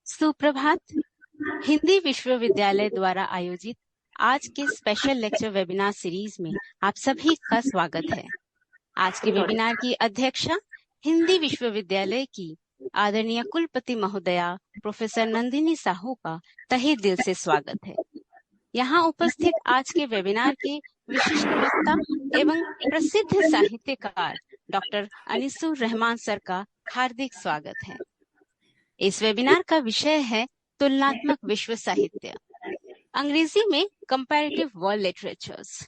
सुप्रभात। हिंदी विश्वविद्यालय द्वारा आयोजित आज के स्पेशल लेक्चर वेबिनार सीरीज में आप सभी का स्वागत है। आज के वेबिनार की अध्यक्षा हिंदी विश्वविद्यालय की आदरणीय कुलपति महोदया प्रोफेसर नंदिनी साहू का तहे दिल से स्वागत है। यहाँ उपस्थित आज के वेबिनार के विशिष्ट वक्ता एवं प्रसिद्ध साहित्यकार डॉक्टर अनिसुर रहमान सर का हार्दिक स्वागत है। इस वेबिनार का विषय है तुलनात्मक विश्व साहित्य, अंग्रेजी में कंपैरेटिव वर्ल्ड लिटरेचर्स।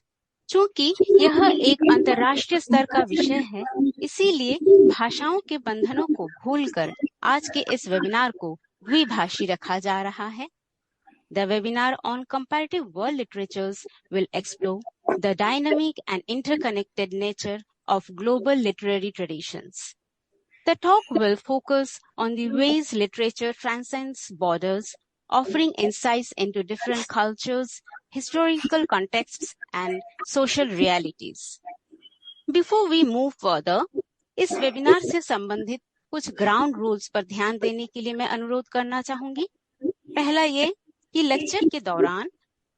चूंकि यह एक अंतर्राष्ट्रीय स्तर का विषय है, इसीलिए भाषाओं के बंधनों को भूलकर आज के इस वेबिनार को द्विभाषी रखा जा रहा है। The webinar on comparative world literatures will explore the dynamic and interconnected nature of global literary traditions. The talk will focus on the ways literature transcends borders, offering insights into different cultures, historical contexts, and social realities. Before we move further, इस webinar से संबंधित कुछ ground rules पर ध्यान देने के लिए मैं अनुरोध करना चाहूंगी। पहला ये कि लेक्चर के दौरान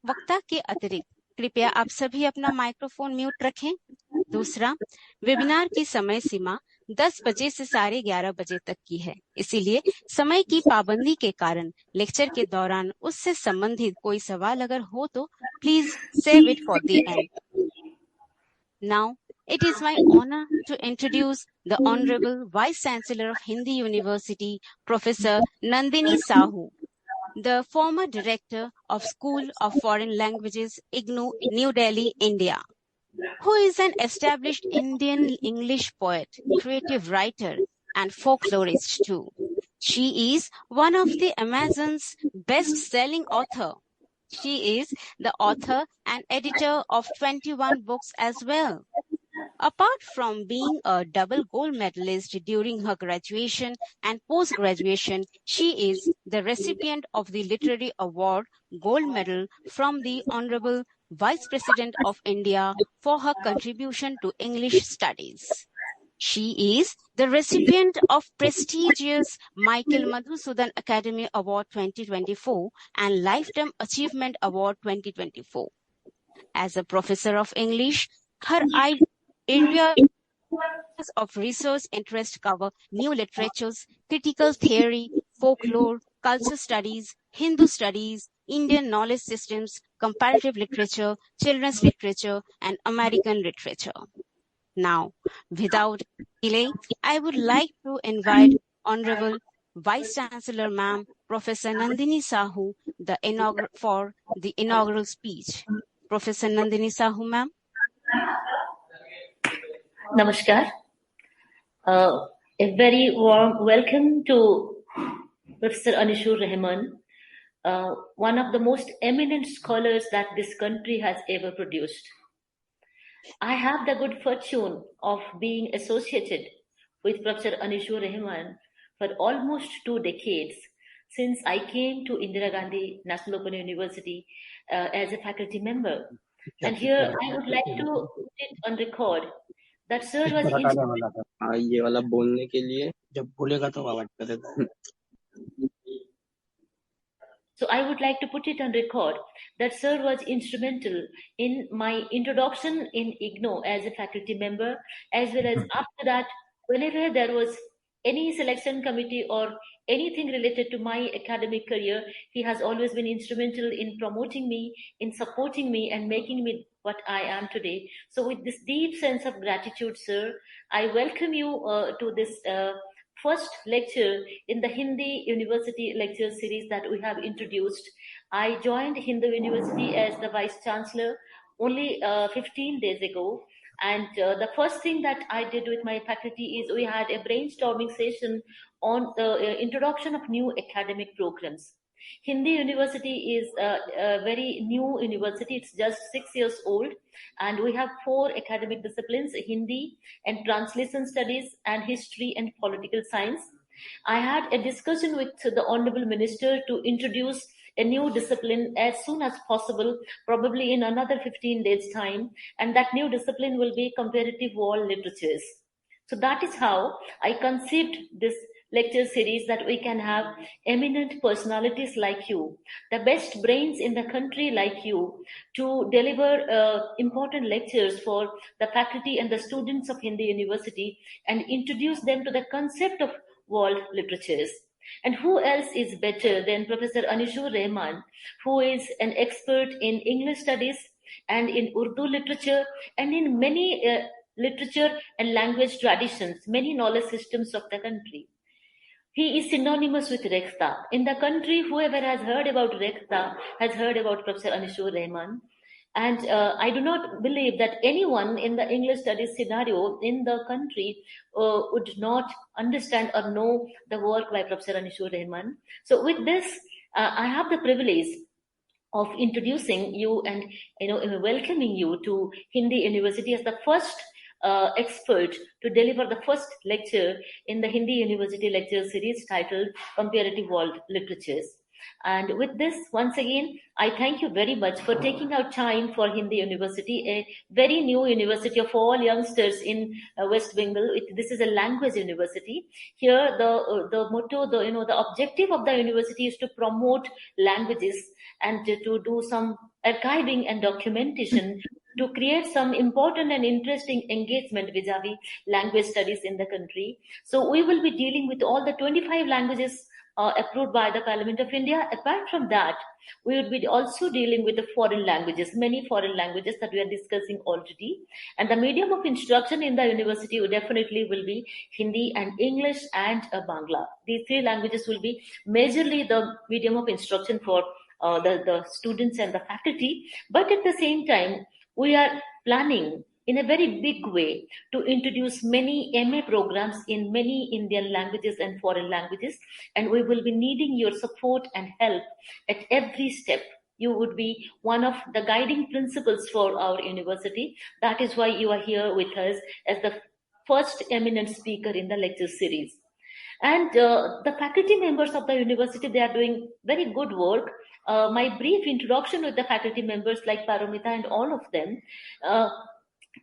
वक्ता के अतिरिक्त कृपया आप सभी अपना माइक्रोफोन म्यूट रखें। दूसरा, वेबिनार की समय सीमा 10 बजे से 11:30 बजे तक की है, इसीलिए समय की पाबंदी के कारण लेक्चर के दौरान उससे संबंधित कोई सवाल अगर हो तो please save it for the end. Now it is my honor to introduce the Honorable Vice Chancellor of Hindi University, Professor Nandini Sahu, the former Director of School of Foreign Languages, IGNOU, New Delhi, India, who is an established Indian English poet, creative writer, and folklorist too. She is one of the Amazon's best-selling author. She is the author and editor of 21 books as well. Apart from being a double gold medalist during her graduation and post-graduation, she is the recipient of the Literary Award Gold Medal from the Honorable Vice President of India for her contribution to English studies. She is the recipient of prestigious Michael Madhusudan Academy Award 2024 and Lifetime Achievement Award 2024. As a professor of English, her areas of research interest cover new literatures, critical theory, folklore, culture studies, Hindu studies, Indian knowledge systems, comparative literature, children's literature, and American literature. Now, without delay, I would like to invite Honorable Vice Chancellor Ma'am, Professor Nandini Sahu, for the inaugural speech. Professor Nandini Sahu, ma'am. Namaskar. A very warm welcome to Professor Anisur Rahman, one of the most eminent scholars that this country has ever produced. I have the good fortune of being associated with Professor Anisur Rahman for almost 2 decades since I came to Indira Gandhi National Open University as a faculty member. And here I would like to put it on record that sir was ये वाला बोलने के लिए जब बोलेगा तो आवाज करेगा। So I would like to put it on record that sir was instrumental in my introduction in IGNOU as a faculty member, as well as after that, whenever there was any selection committee or anything related to my academic career, he has always been instrumental in promoting me, in supporting me, and making me what I am today. So with this deep sense of gratitude, sir, I welcome you to this first lecture in the Hindi University lecture series that we have introduced. I joined Hindu University as the Vice Chancellor only 15 days ago. And the first thing that I did with my faculty is we had a brainstorming session on the introduction of new academic programs. Hindi University is a very new university. It's just 6 years old. And we have 4 academic disciplines: Hindi and Translation Studies and History and Political Science. I had a discussion with the Honorable Minister to introduce a new discipline as soon as possible, probably in another 15 days' time. And that new discipline will be comparative world literatures. So that is how I conceived this lecture series that we can have eminent personalities like you, the best brains in the country like you, to deliver important lectures for the faculty and the students of Hindi University and introduce them to the concept of world literatures. And who else is better than Professor Anishur Rahman, who is an expert in English studies and in Urdu literature and in many literature and language traditions, many knowledge systems of the country. He is synonymous with Rekhta. In the country, whoever has heard about Rekhta has heard about Professor Anishur Rahman. And I do not believe that anyone in the English studies scenario in the country would not understand or know the work by Professor Anishur Rahman. So with this, I have the privilege of introducing you and welcoming you to Hindi University as the first expert to deliver the first lecture in the Hindi University lecture series titled Comparative World Literatures. And with this, once again, I thank you very much for taking out time for Hindi University, a very new university of all youngsters in West Bengal. This is a language university. Here, the motto, the objective of the university is to promote languages and to do some archiving and documentation to create some important and interesting engagement vis-a-vis language studies in the country. So we will be dealing with all the 25 languages approved by the Parliament of India. Apart from that, we would be also dealing with the foreign languages, many foreign languages that we are discussing already. And the medium of instruction in the university definitely will be Hindi and English and Bangla. These three languages will be majorly the medium of instruction for the students and the faculty. But at the same time, we are planning in a very big way to introduce many MA programs in many Indian languages and foreign languages, and we will be needing your support and help at every step. You would be one of the guiding principles for our university. That is why you are here with us as the first eminent speaker in the lecture series. And the faculty members of the university, they are doing very good work. My brief introduction with the faculty members like Paromita and all of them,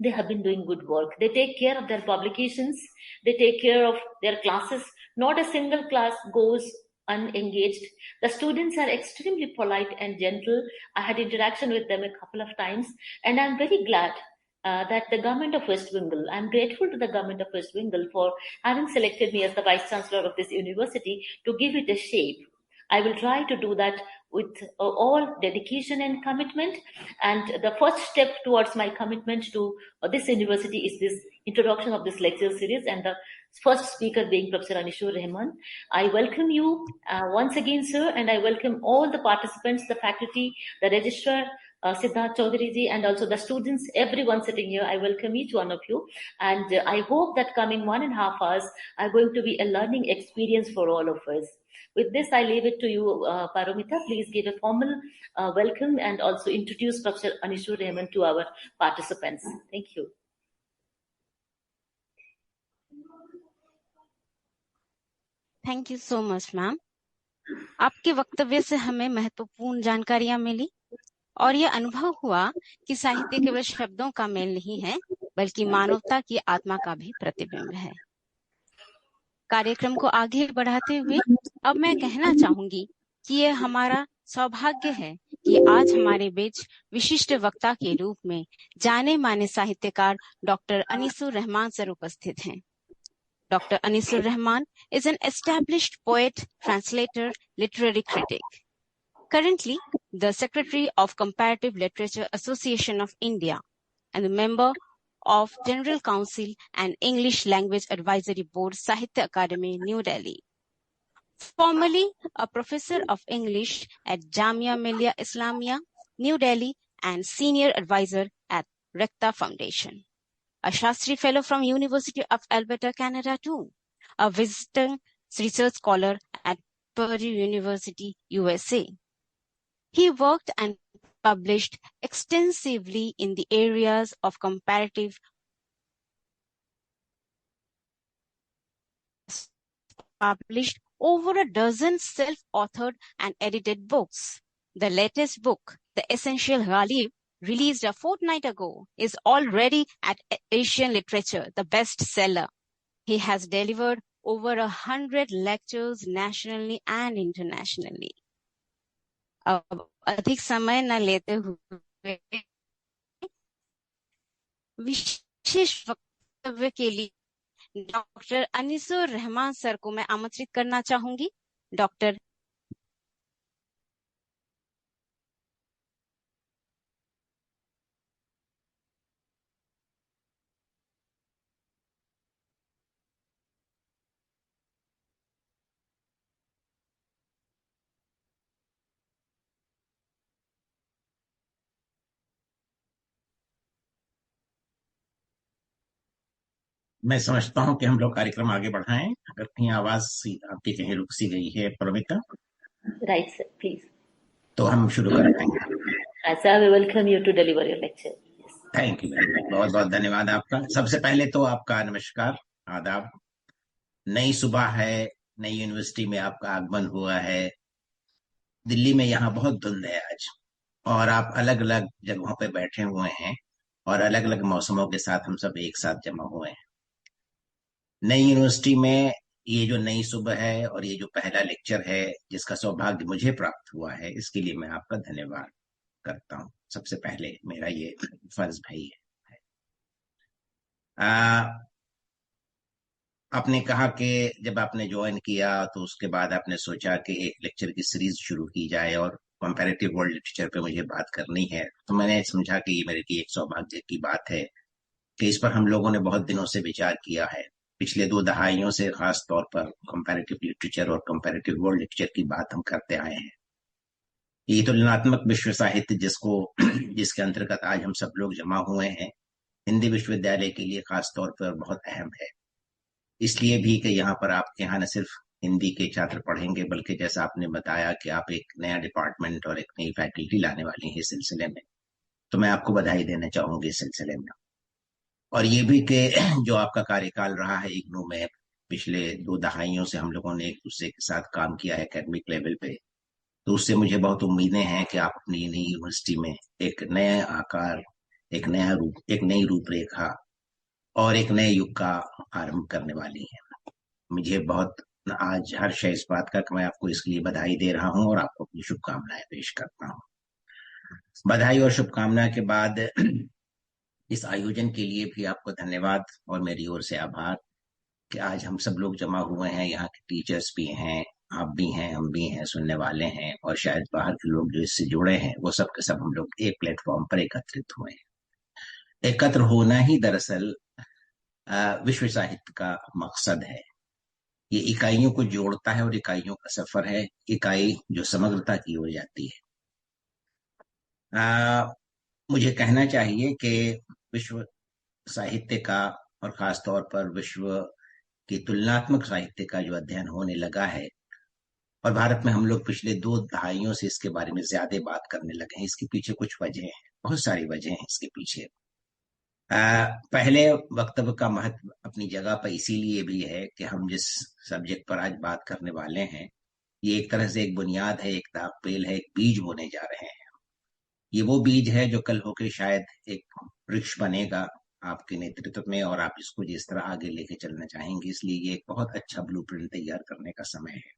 they have been doing good work. They take care of their publications. They take care of their classes. Not a single class goes unengaged. The students are extremely polite and gentle. I had interaction with them a couple of times, and I'm very glad that the government of West Bengal, I'm grateful to the government of West Bengal for having selected me as the Vice Chancellor of this university to give it a shape. I will try to do that with all dedication and commitment. And the first step towards my commitment to this university is this introduction of this lecture series, and the first speaker being Professor Anishur Rahman. I welcome you once again, sir, and I welcome all the participants, the faculty, the registrar, Siddharth Chaudhary ji, and also the students, everyone sitting here. I welcome each one of you, and I hope that coming 1.5 hours are going to be a learning experience for all of us. With this, I leave it to you, Paromita. Please give a formal welcome and also introduce Professor Anishur Rahman to our participants. Thank you. Thank you so much ma'am. आपके वक्तव्य से हमें महत्वपूर्ण जानकारियां मिली और ये अनुभव हुआ कि साहित्य केवल शब्दों का मेल नहीं है, बल्कि मानवता की आत्मा का भी प्रतिबिंब है। कार्यक्रम को आगे बढ़ाते हुए अब मैं कहना चाहूंगी कि ये हमारा सौभाग्य है कि आज हमारे बीच विशिष्ट वक्ता के रूप में जाने माने साहित्यकार डॉक्टर अनीसुर रहमान सर उपस्थित हैं। Dr. Anishur Rahman is an established poet, translator, literary critic. Currently, the Secretary of Comparative Literature Association of India and a member of General Council and English Language Advisory Board, Sahitya Akademi, New Delhi. Formerly a professor of English at Jamia Millia Islamia, New Delhi, and senior advisor at Rekhta Foundation. A Shastri Fellow from University of Alberta, Canada too. A visiting research scholar at Purdue University, USA. He worked and published extensively in the areas of comparative published over a dozen self-authored and edited books. The latest book, The Essential Ghalib, released a fortnight ago, is already at Asian Literature, the bestseller. He has delivered over 100 lectures nationally and internationally. अब अधिक समय न लेते हुए विशेष वक्तव्य के लिए doctor Anisur Rahman sir को मैं आमंत्रित करना चाहूंगी। डॉक्टर। मैं समझता हूं कि हम लोग कार्यक्रम आगे बढ़ाएं। अगर कहीं आवाज आपकी कहीं रुक सी गई है परमिता, Right, sir, please. तो हम शुरू करते हैं। Sir, we welcome you to deliver your lecture. Thank you very much, बहुत बहुत धन्यवाद आपका। सबसे पहले तो आपका नमस्कार, आदाब। नई सुबह है, नई यूनिवर्सिटी में आपका आगमन हुआ है। दिल्ली में यहाँ बहुत धुंध है आज, और आप अलग अलग जगहों पे बैठे हुए हैं और अलग अलग मौसमों के साथ हम सब एक साथ जमा हुए हैं। नई यूनिवर्सिटी में ये जो नई सुबह है और ये जो पहला लेक्चर है जिसका सौभाग्य मुझे प्राप्त हुआ है, इसके लिए मैं आपका धन्यवाद करता हूँ। सबसे पहले मेरा ये फर्ज भाई है। आपने कहा कि जब आपने ज्वाइन किया तो उसके बाद आपने सोचा कि एक लेक्चर की सीरीज शुरू की जाए और कंपैरेटिव वर्ल्ड लिटरेचर पे मुझे बात करनी है। तो मैंने समझा कि ये मेरे लिए एक सौभाग्य की बात है कि इस पर हम लोगों ने बहुत दिनों से विचार किया है। पिछले 2 दहाइयों से खास तौर पर कंपैरेटिव लिटरेचर और कंपैरेटिव वर्ल्ड लिटरेचर की बात हम करते आए हैं। ये तुलनात्मक विश्व साहित्य जिसके अंतर्गत आज हम सब लोग जमा हुए हैं, हिंदी विश्वविद्यालय के लिए खास तौर पर बहुत अहम है। इसलिए भी कि यहाँ पर आपके यहाँ न सिर्फ हिंदी के छात्र पढ़ेंगे, बल्कि जैसा आपने बताया कि आप एक नया डिपार्टमेंट और एक नई फैकल्टी लाने वाली हैं इस सिलसिले में, तो मैं आपको बधाई देना चाहूंगी इस सिलसिले में। और ये भी कि जो आपका कार्यकाल रहा है इग्नू में, पिछले 2 दहाइयों से हम लोगों ने एक दूसरे के साथ काम किया है एकेडमिक लेवल पे, तो उससे मुझे बहुत उम्मीदें हैं कि आप अपनी नई यूनिवर्सिटी में एक नया आकार, एक नया रूप, एक नई रूपरेखा और एक नए युग का आरंभ करने वाली हैं। मुझे बहुत आज हर्ष है इस बात का कि मैं आपको इसके लिए बधाई दे रहा हूं और आपको अपनी शुभकामनाएं पेश करता हूं। बधाई और शुभकामना के बाद इस आयोजन के लिए भी आपको धन्यवाद और मेरी ओर से आभार कि आज हम सब लोग जमा हुए हैं। यहाँ के टीचर्स भी हैं, आप भी हैं, हम भी हैं, सुनने वाले हैं, और शायद बाहर के लोग जो इससे जुड़े हैं वो सब के सब हम लोग एक प्लेटफॉर्म पर एकत्रित हुए हैं। एकत्र होना ही दरअसल विश्व साहित्य का मकसद है। ये इकाइयों को जोड़ता है और इकाइयों का सफर है, इकाई जो समग्रता की ओर जाती है। मुझे कहना चाहिए कि विश्व साहित्य का और खास तौर पर विश्व की तुलनात्मक साहित्य का जो अध्ययन होने लगा है, और भारत में हम लोग पिछले 2 दहाइयों से इसके बारे में ज्यादा बात करने लगे हैं, इसके पीछे कुछ वजह हैं, बहुत सारी वजह हैं इसके पीछे। पहले वक्तव्य का महत्व अपनी जगह पर इसीलिए भी है कि हम जिस सब्जेक्ट पर आज बात करने वाले हैं, ये एक तरह से एक बुनियाद है, एक ताकपेल है, एक बीज बोने जा रहे हैं। ये वो बीज है जो कल होकर शायद एक वृक्ष बनेगा आपके नेतृत्व में, और आप इसको जिस तरह आगे लेके चलना चाहेंगे। इसलिए ये एक बहुत अच्छा ब्लूप्रिंट तैयार करने का समय है।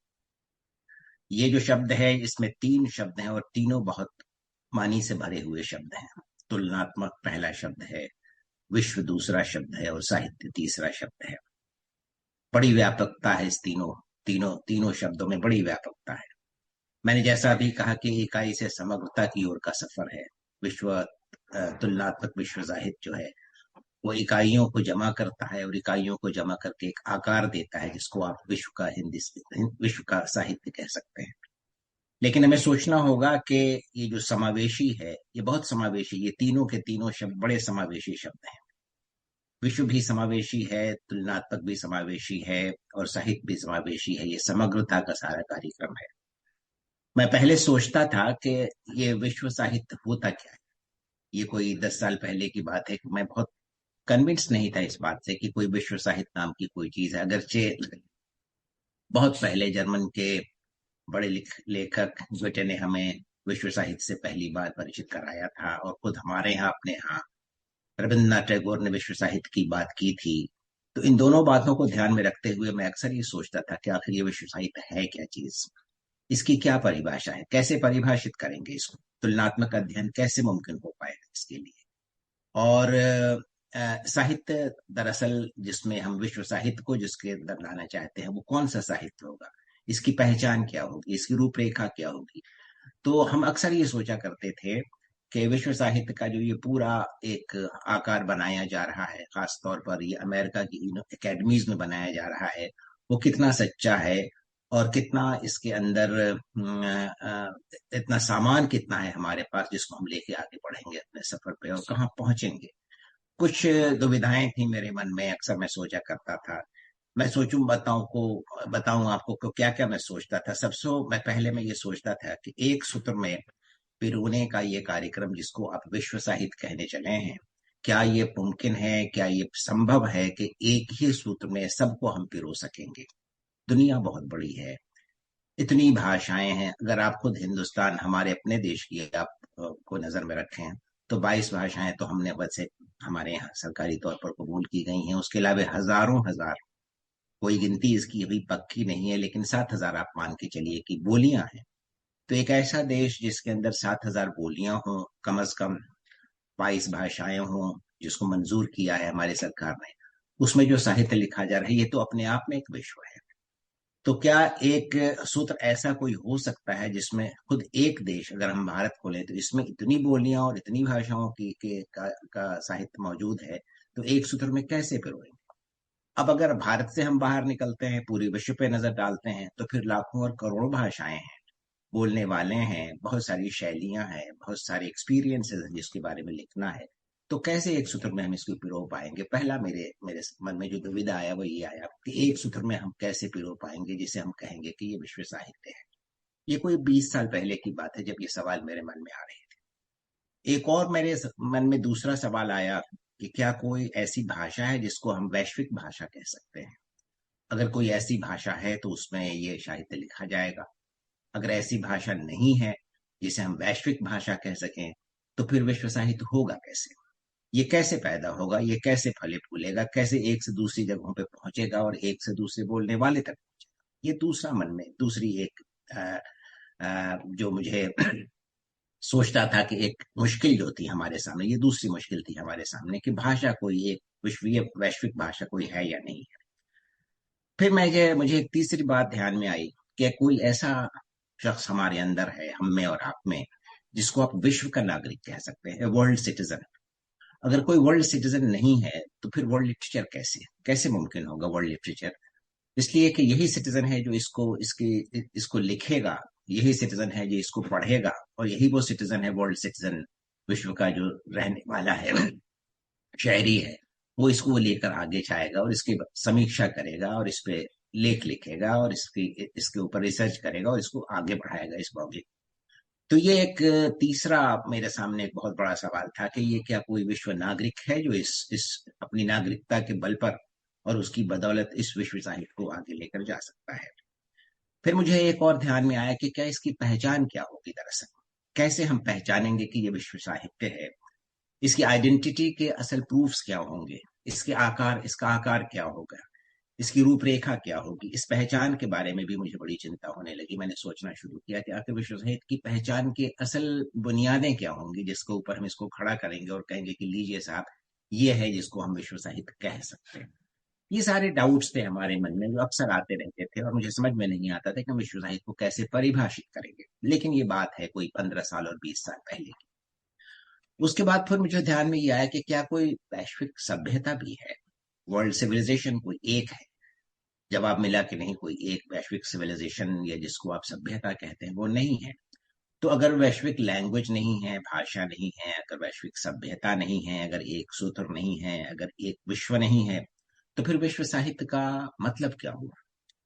ये जो शब्द है, इसमें 3 शब्द हैं और तीनों बहुत मानी से भरे हुए शब्द हैं। तुलनात्मक पहला शब्द है, विश्व दूसरा शब्द है, और साहित्य तीसरा शब्द है। बड़ी व्यापकता है इस तीनों शब्दों में, बड़ी व्यापकता है। मैंने जैसा भी कहा कि इकाई से समग्रता की ओर का सफर है। तुलनात्मक विश्व साहित्य जो है वो इकाइयों को जमा करता है और इकाइयों को जमा करके एक आकार देता है जिसको आप विश्व का साहित्य कह सकते हैं। लेकिन हमें सोचना होगा कि ये जो समावेशी है, ये बहुत समावेशी, ये तीनों के तीनों शब्द बड़े समावेशी शब्द हैं। विश्व भी समावेशी है, तुलनात्मक भी समावेशी है, और साहित्य भी समावेशी है। ये समग्रता का सारा कार्यक्रम है। मैं पहले सोचता था कि ये विश्व साहित्य होता क्या है। ये कोई 10 साल पहले की बात है कि मैं बहुत कन्विंस नहीं था इस बात से कि कोई विश्व साहित्य नाम की कोई चीज है। अगरचे बहुत पहले जर्मन के बड़े लेखक गोटे ने हमें विश्व साहित्य से पहली बार परिचित कराया था, और खुद हमारे यहाँ अपने यहाँ रविन्द्रनाथ टैगोर ने विश्व साहित्य की बात की थी। तो इन दोनों बातों को ध्यान में रखते हुए मैं अक्सर ये सोचता था कि आखिर ये विश्व साहित्य है क्या चीज, इसकी क्या परिभाषा है, कैसे परिभाषित करेंगे इसको, तुलनात्मक अध्ययन कैसे मुमकिन हो पाएगा इसके लिए। और साहित्य दरअसल जिसमें हम विश्व साहित्य को जिसके अंदर लाना चाहते हैं वो कौन सा साहित्य होगा, इसकी पहचान क्या होगी, इसकी रूपरेखा क्या होगी। तो हम अक्सर ये सोचा करते थे कि विश्व साहित्य का जो ये पूरा एक आकार बनाया जा रहा है, खास तौर पर ये अमेरिका की एकेडमीज में बनाया जा रहा है, वो कितना सच्चा है और कितना इसके अंदर इतना सामान कितना है हमारे पास जिसको हम लेके आगे बढ़ेंगे अपने सफर पे और कहाँ पहुंचेंगे। कुछ दुविधाएं थी मेरे मन में, अक्सर मैं सोचा करता था। मैं सोचूं बताऊं आपको को क्या क्या मैं सोचता था। सबसे मैं पहले मैं ये सोचता था कि एक सूत्र में पिरोने का ये कार्यक्रम जिसको आप विश्व साहित्य कहने चले हैं, क्या ये मुमकिन है, क्या ये संभव है कि एक ही सूत्र में सबको हम पिरो सकेंगे। दुनिया बहुत बड़ी है, इतनी भाषाएं हैं। अगर आप खुद हिंदुस्तान हमारे अपने देश की आप को नजर में रखें तो 22 भाषाएं तो हमने वैसे हमारे यहाँ सरकारी तौर पर कबूल की गई हैं। उसके अलावा हजारों हजार, कोई गिनती इसकी अभी पक्की नहीं है लेकिन 7,000 आप मान के चलिए कि बोलियां हैं। तो एक ऐसा देश जिसके अंदर 7,000 बोलियां हों, कम से कम 22 भाषाएं हों, जिसको मंजूर किया है हमारी सरकार ने, उसमें जो साहित्य लिखा जा रहा है ये तो अपने आप में एक विश्व है। तो क्या एक सूत्र ऐसा कोई हो सकता है जिसमें खुद एक देश, अगर हम भारत को लें तो इसमें इतनी बोलियां और इतनी भाषाओं का साहित्य मौजूद है, तो एक सूत्र में कैसे पिरोएंगे। अब अगर भारत से हम बाहर निकलते हैं, पूरे विश्व पे नजर डालते हैं, तो फिर लाखों और करोड़ों भाषाएं हैं, बोलने वाले हैं, बहुत सारी शैलियां हैं, बहुत सारे एक्सपीरियंसेस हैं जिसके बारे में लिखना है। तो कैसे एक सूत्र में हम इसको पिरो पाएंगे। पहला मेरे मेरे मन में जो दुविधा आया वो ये आया कि एक सूत्र में हम कैसे पिरो पाएंगे जिसे हम कहेंगे कि ये विश्व साहित्य है। ये कोई 20 साल पहले की बात है जब ये सवाल मेरे मन में आ रहे थे। एक और मेरे मन में दूसरा सवाल आया कि क्या कोई ऐसी भाषा है जिसको हम वैश्विक भाषा कह सकते हैं। अगर कोई ऐसी भाषा है तो उसमें ये साहित्य लिखा जाएगा। अगर ऐसी भाषा नहीं है जिसे हम वैश्विक भाषा कह सकें, तो फिर विश्व साहित्य होगा कैसे, ये कैसे पैदा होगा, ये कैसे फले फूलेगा, कैसे एक से दूसरी जगहों पे पहुंचेगा और एक से दूसरे बोलने वाले तक पहुंचेगा। ये दूसरा मन में दूसरी एक जो मुझे सोचता था कि एक मुश्किल जो थी हमारे सामने, ये दूसरी मुश्किल थी हमारे सामने कि भाषा कोई एक विश्वीय वैश्विक भाषा कोई है या नहीं है। फिर मुझे एक तीसरी बात ध्यान में आई कि कोई ऐसा शख्स हमारे अंदर है, हम में और आप में, जिसको आप विश्व का नागरिक कह सकते हैं, वर्ल्ड सिटीजन। अगर कोई वर्ल्ड सिटीजन नहीं है तो फिर वर्ल्ड लिटरेचर कैसे कैसे मुमकिन होगा वर्ल्ड लिटरेचर। इसलिए कि यही सिटीजन है जो इसको लिखेगा, यही सिटीजन है जो इसको पढ़ेगा, और यही वो सिटीजन है, वर्ल्ड सिटीजन, विश्व का जो रहने वाला है, शहरी है, वो इसको लेकर आगे जाएगा और इसकी समीक्षा करेगा और इस पे लेख लिखेगा और इसके ऊपर रिसर्च करेगा और इसको आगे बढ़ाएगा इस प्रोजेक्ट। तो ये एक तीसरा मेरे सामने एक बहुत बड़ा सवाल था कि ये क्या कोई विश्व नागरिक है जो इस अपनी नागरिकता के बल पर और उसकी बदौलत इस विश्व साहित्य को आगे लेकर जा सकता है। फिर मुझे एक और ध्यान में आया कि क्या इसकी पहचान क्या होगी। दरअसल कैसे हम पहचानेंगे कि ये विश्व साहित्य है, इसकी आइडेंटिटी के असल प्रूफ्स क्या होंगे, इसका आकार क्या होगा, इसकी रूपरेखा क्या होगी। इस पहचान के बारे में भी मुझे बड़ी चिंता होने लगी। मैंने सोचना शुरू किया कि आखिर विश्व साहित्य की पहचान के असल बुनियादें क्या होंगी जिसके ऊपर हम इसको खड़ा करेंगे और कहेंगे कि लीजिए साहब, ये है जिसको हम विश्व साहित्य कह सकते हैं। ये सारे डाउट्स थे हमारे मन में जो अक्सर आते रहते थे और मुझे समझ में नहीं आता था कि हम विश्व साहित्य को कैसे परिभाषित करेंगे। लेकिन ये बात है कोई 15 साल और 20 साल पहले की। उसके बाद फिर मुझे ध्यान में ये आया कि क्या कोई वैश्विक सभ्यता भी है, वर्ल्ड सिविलाइजेशन कोई एक है। जवाब मिला कि नहीं, कोई एक वैश्विक सिविलाइजेशन या जिसको आप सभ्यता कहते हैं वो नहीं है। तो अगर वैश्विक लैंग्वेज नहीं है, भाषा नहीं है, अगर वैश्विक सभ्यता नहीं है, अगर एक सूत्र नहीं है, अगर एक विश्व नहीं है, तो फिर विश्व साहित्य का मतलब क्या हुआ।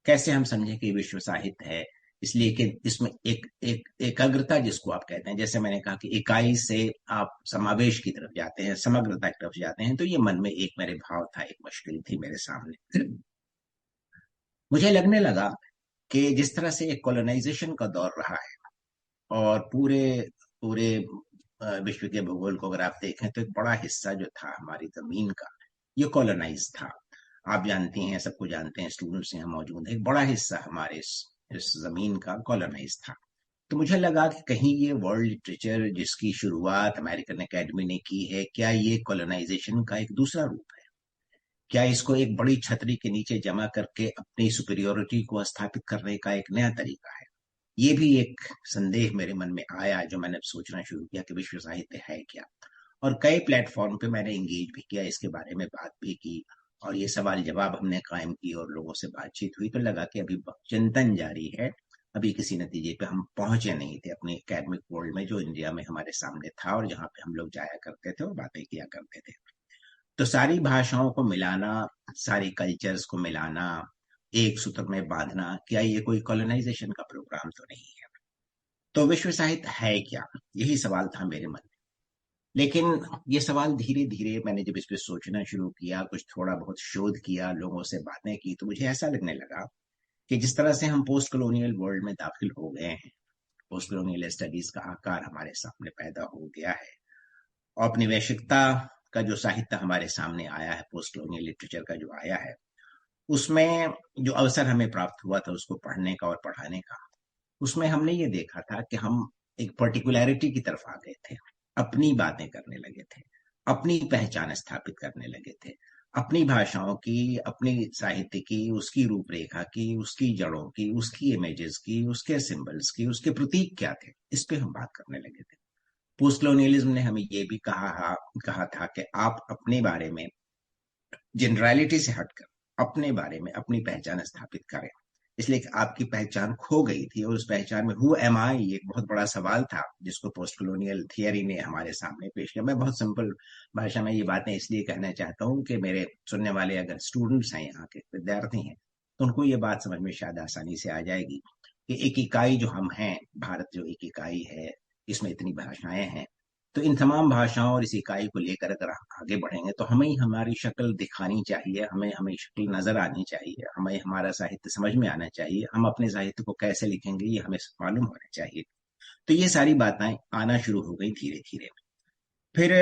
कैसे हम समझें कि विश्व साहित्य है। इसलिए कि इसमें एक एक एकाग्रता जिसको आप कहते हैं, जैसे मैंने कहा कि इकाई से आप समावेश की तरफ जाते हैं, समग्रता की तरफ जाते हैं, तो ये मन में एक मेरे भाव था, एक मुश्किल थी मेरे सामने। मुझे लगने लगा कि जिस तरह से एक कॉलोनाइजेशन का दौर रहा है और पूरे पूरे विश्व के भूगोल को अगर आप देखें तो एक बड़ा हिस्सा जो था हमारी जमीन का, ये कॉलोनाइज था। आप जानती हैं, सबको जानते हैं, स्टूडेंट्स यहाँ मौजूद हैं, एक बड़ा हिस्सा हमारे इस जमीन का कॉलोनाइज था। तो मुझे लगा कि कहीं ये वर्ल्ड लिटरेचर जिसकी शुरुआत अमेरिकन एकेडमी ने की है, क्या ये कॉलोनाइजेशन का एक दूसरा रूप है? क्या इसको एक बड़ी छतरी के नीचे जमा करके अपनी सुपीरियोरिटी को स्थापित करने का एक नया तरीका है? ये भी एक संदेह मेरे मन में आया, जो मैंने सोचना शुरू किया कि विश्व साहित्य है क्या। और कई प्लेटफॉर्म पे मैंने एंगेज भी किया, इसके बारे में बात भी की, और ये सवाल जवाब हमने कायम की और लोगों से बातचीत हुई। तो लगा कि अभी चिंतन जारी है, अभी किसी नतीजे पे हम पहुंचे नहीं थे अपने एकेडमिक वर्ल्ड में, जो इंडिया में हमारे सामने था और जहाँ पे हम लोग जाया करते थे और बातें किया करते थे। तो सारी भाषाओं को मिलाना, सारी कल्चर्स को मिलाना, एक सूत्र में बांधना, क्या ये कोई कॉलोनाइजेशन का प्रोग्राम तो नहीं है? तो विश्व साहित्य है क्या, यही सवाल था मेरे मन में। लेकिन ये सवाल धीरे धीरे मैंने जब इस पे सोचना शुरू किया, कुछ थोड़ा बहुत शोध किया, लोगों से बातें की, तो मुझे ऐसा लगने लगा कि जिस तरह से हम पोस्ट कॉलोनियल वर्ल्ड में दाखिल हो गए हैं, पोस्ट कॉलोनियल स्टडीज का आकार हमारे सामने पैदा हो गया है, औपनिवेशिकता का जो साहित्य हमारे सामने आया है, पोस्ट कॉलोनियल लिटरेचर का जो आया है, उसमें जो अवसर हमें प्राप्त हुआ था उसको पढ़ने का और पढ़ाने का, उसमें हमने ये देखा था कि हम एक पर्टिकुलैरिटी की तरफ आ गए थे, अपनी बातें करने लगे थे, अपनी पहचान स्थापित करने लगे थे, अपनी भाषाओं की, अपनी साहित्य की, उसकी रूपरेखा की, उसकी जड़ों की, उसकी इमेजेस की, उसके सिंबल्स की, उसके प्रतीक क्या थे, इस पे हम बात करने लगे थे। पोस्ट कॉलोनियलिज्म ने हमें ये भी कहा था कि आप अपने बारे में जनरलिटी से हटकर अपने बारे में अपनी पहचान स्थापित करें, इसलिए कि आपकी पहचान खो गई थी, और उस पहचान में हु एम आई एक बहुत बड़ा सवाल था, जिसको पोस्ट कॉलोनियल थियरी ने हमारे सामने पेश किया। मैं बहुत सिंपल भाषा में ये बातें इसलिए कहना चाहता हूँ कि मेरे सुनने वाले अगर स्टूडेंट्स हैं, यहाँ के विद्यार्थी हैं, तो उनको ये बात समझ में शायद आसानी से आ जाएगी कि एक इकाई जो हम हैं, भारत जो एक इकाई है, इसमें इतनी भाषाएं हैं, तो इन तमाम भाषाओं और इस इकाई को लेकर अगर आगे बढ़ेंगे तो हमें ही हमारी शक्ल दिखानी चाहिए, हमें हमें शक्ल नजर आनी चाहिए, हमें हमारा साहित्य समझ में आना चाहिए, हम अपने साहित्य को कैसे लिखेंगे ये हमें मालूम होना चाहिए। तो ये सारी बातें आना शुरू हो गई धीरे धीरे। फिर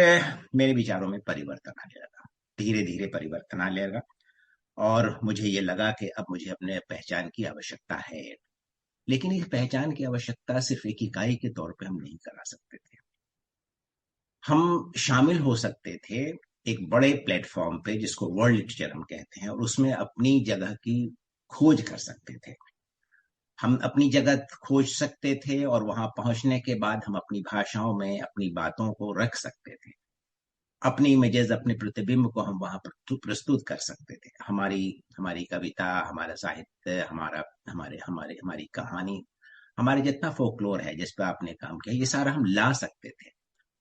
मेरे विचारों में परिवर्तन आने लगा, धीरे धीरे परिवर्तन आने लगा, और मुझे ये लगा कि अब मुझे अपने पहचान की आवश्यकता है। लेकिन इस पहचान की आवश्यकता सिर्फ एक इकाई के तौर पे हम नहीं करा सकते थे। हम शामिल हो सकते थे एक बड़े प्लेटफॉर्म पे, जिसको वर्ल्ड लिटरेचर हम कहते हैं, और उसमें अपनी जगह की खोज कर सकते थे। हम अपनी जगह खोज सकते थे, और वहां पहुंचने के बाद हम अपनी भाषाओं में अपनी बातों को रख सकते थे, अपनी इमेजेस, अपने प्रतिबिंब को हम वहां पर प्रस्तुत कर सकते थे। हमारी हमारी कविता, हमारा साहित्य, हमारा हमारे हमारे हमारी कहानी, हमारे जितना फोकलोर है जिस पर आपने काम किया, ये सारा हम ला सकते थे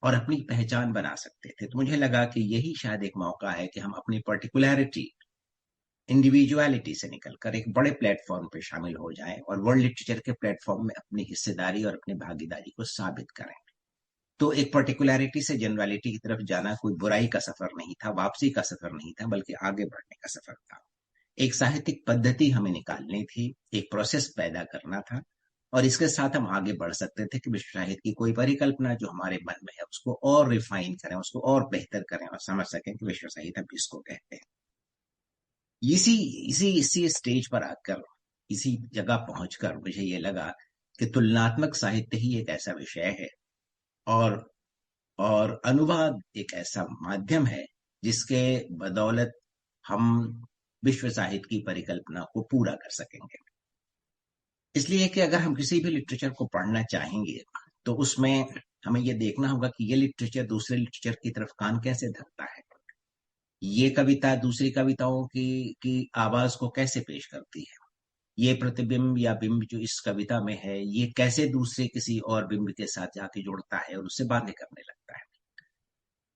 और अपनी पहचान बना सकते थे। तो मुझे लगा कि यही शायद एक मौका है कि हम अपनी पर्टिकुलैरिटी, इंडिविजुअलिटी से निकलकर एक बड़े प्लेटफॉर्म पे शामिल हो जाएं और वर्ल्ड लिटरेचर के प्लेटफॉर्म में अपनी हिस्सेदारी और अपनी भागीदारी को साबित करें। तो एक पर्टिकुलैरिटी से जनरलिटी की तरफ जाना कोई बुराई का सफर नहीं था, वापसी का सफर नहीं था, बल्कि आगे बढ़ने का सफर था। एक साहित्यिक पद्धति हमें निकालनी थी, एक प्रोसेस पैदा करना था, और इसके साथ हम आगे बढ़ सकते थे कि विश्व साहित्य की कोई परिकल्पना जो हमारे मन में है उसको और रिफाइन करें, उसको और बेहतर करें, और समझ सकें कि विश्व साहित्य हम किसको कहते हैं। इसी इसी इसी स्टेज पर आकर, इसी जगह पहुंचकर मुझे ये लगा कि तुलनात्मक साहित्य ही एक ऐसा विषय है, और अनुवाद एक ऐसा माध्यम है जिसके बदौलत हम विश्व साहित्य की परिकल्पना को पूरा कर सकेंगे। इसलिए कि अगर हम किसी भी लिटरेचर को पढ़ना चाहेंगे तो उसमें हमें यह देखना होगा कि ये लिटरेचर दूसरे लिटरेचर की तरफ कान कैसे धरता है, ये कविता दूसरी कविताओं की आवाज को कैसे पेश करती है, ये प्रतिबिंब या बिंब जो इस कविता में है ये कैसे दूसरे किसी और बिंब के साथ जाके जुड़ता है और उससे बातें करने लगता है।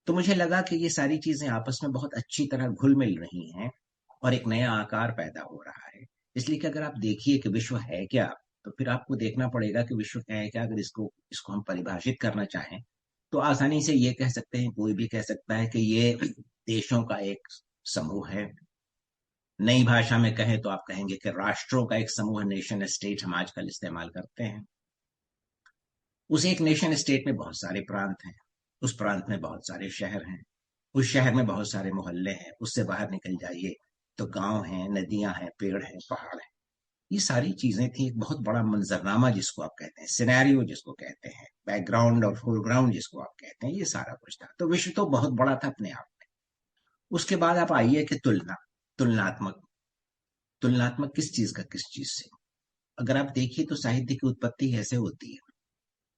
तो मुझे लगा कि ये सारी चीजें आपस में बहुत अच्छी तरह घुल मिल रही हैं और एक नया आकार पैदा हो रहा है। इसलिए कि अगर आप देखिए कि विश्व है क्या, तो फिर आपको देखना पड़ेगा कि विश्व है क्या। अगर इसको इसको हम परिभाषित करना चाहें तो आसानी से ये कह सकते हैं, कोई भी कह सकता है कि ये देशों का एक समूह है। नई भाषा में कहें तो आप कहेंगे कि राष्ट्रों का एक समूह, नेशन स्टेट हम आजकल इस्तेमाल करते हैं। उस एक नेशन स्टेट में बहुत सारे प्रांत हैं, उस प्रांत में बहुत सारे शहर हैं, उस शहर में बहुत सारे मोहल्ले हैं। उससे बाहर निकल जाइए तो गांव हैं, नदियां हैं, पेड़ हैं, पहाड़ हैं। ये सारी चीजें थी, एक बहुत बड़ा मंजरनामा जिसको आप कहते हैं, सिनेरियो जिसको कहते हैं, बैकग्राउंड और फोरग्राउंड जिसको आप कहते हैं, ये सारा कुछ था। तो विश्व तो बहुत बड़ा था अपने आप में। उसके बाद आप आइए कि तुलनात्मक तुलनात्मक किस चीज का किस चीज से। अगर आप देखिए तो साहित्य की उत्पत्ति ऐसे होती है,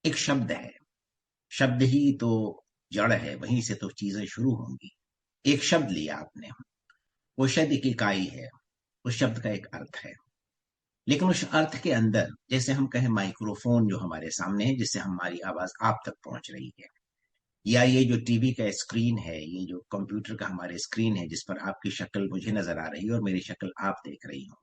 एक शब्द है, शब्द ही तो जड़ है, वहीं से तो चीजें शुरू होंगी। एक शब्द लिया आपने, वो शब्द एक इकाई है, उस शब्द का एक अर्थ है, लेकिन उस अर्थ के अंदर, जैसे हम कहें माइक्रोफोन जो हमारे सामने है, जिससे हमारी आवाज आप तक पहुंच रही है, या ये जो टीवी का स्क्रीन है, ये जो कंप्यूटर का हमारे स्क्रीन है जिस पर आपकी शक्ल मुझे नजर आ रही है और मेरी शक्ल आप देख रही हो,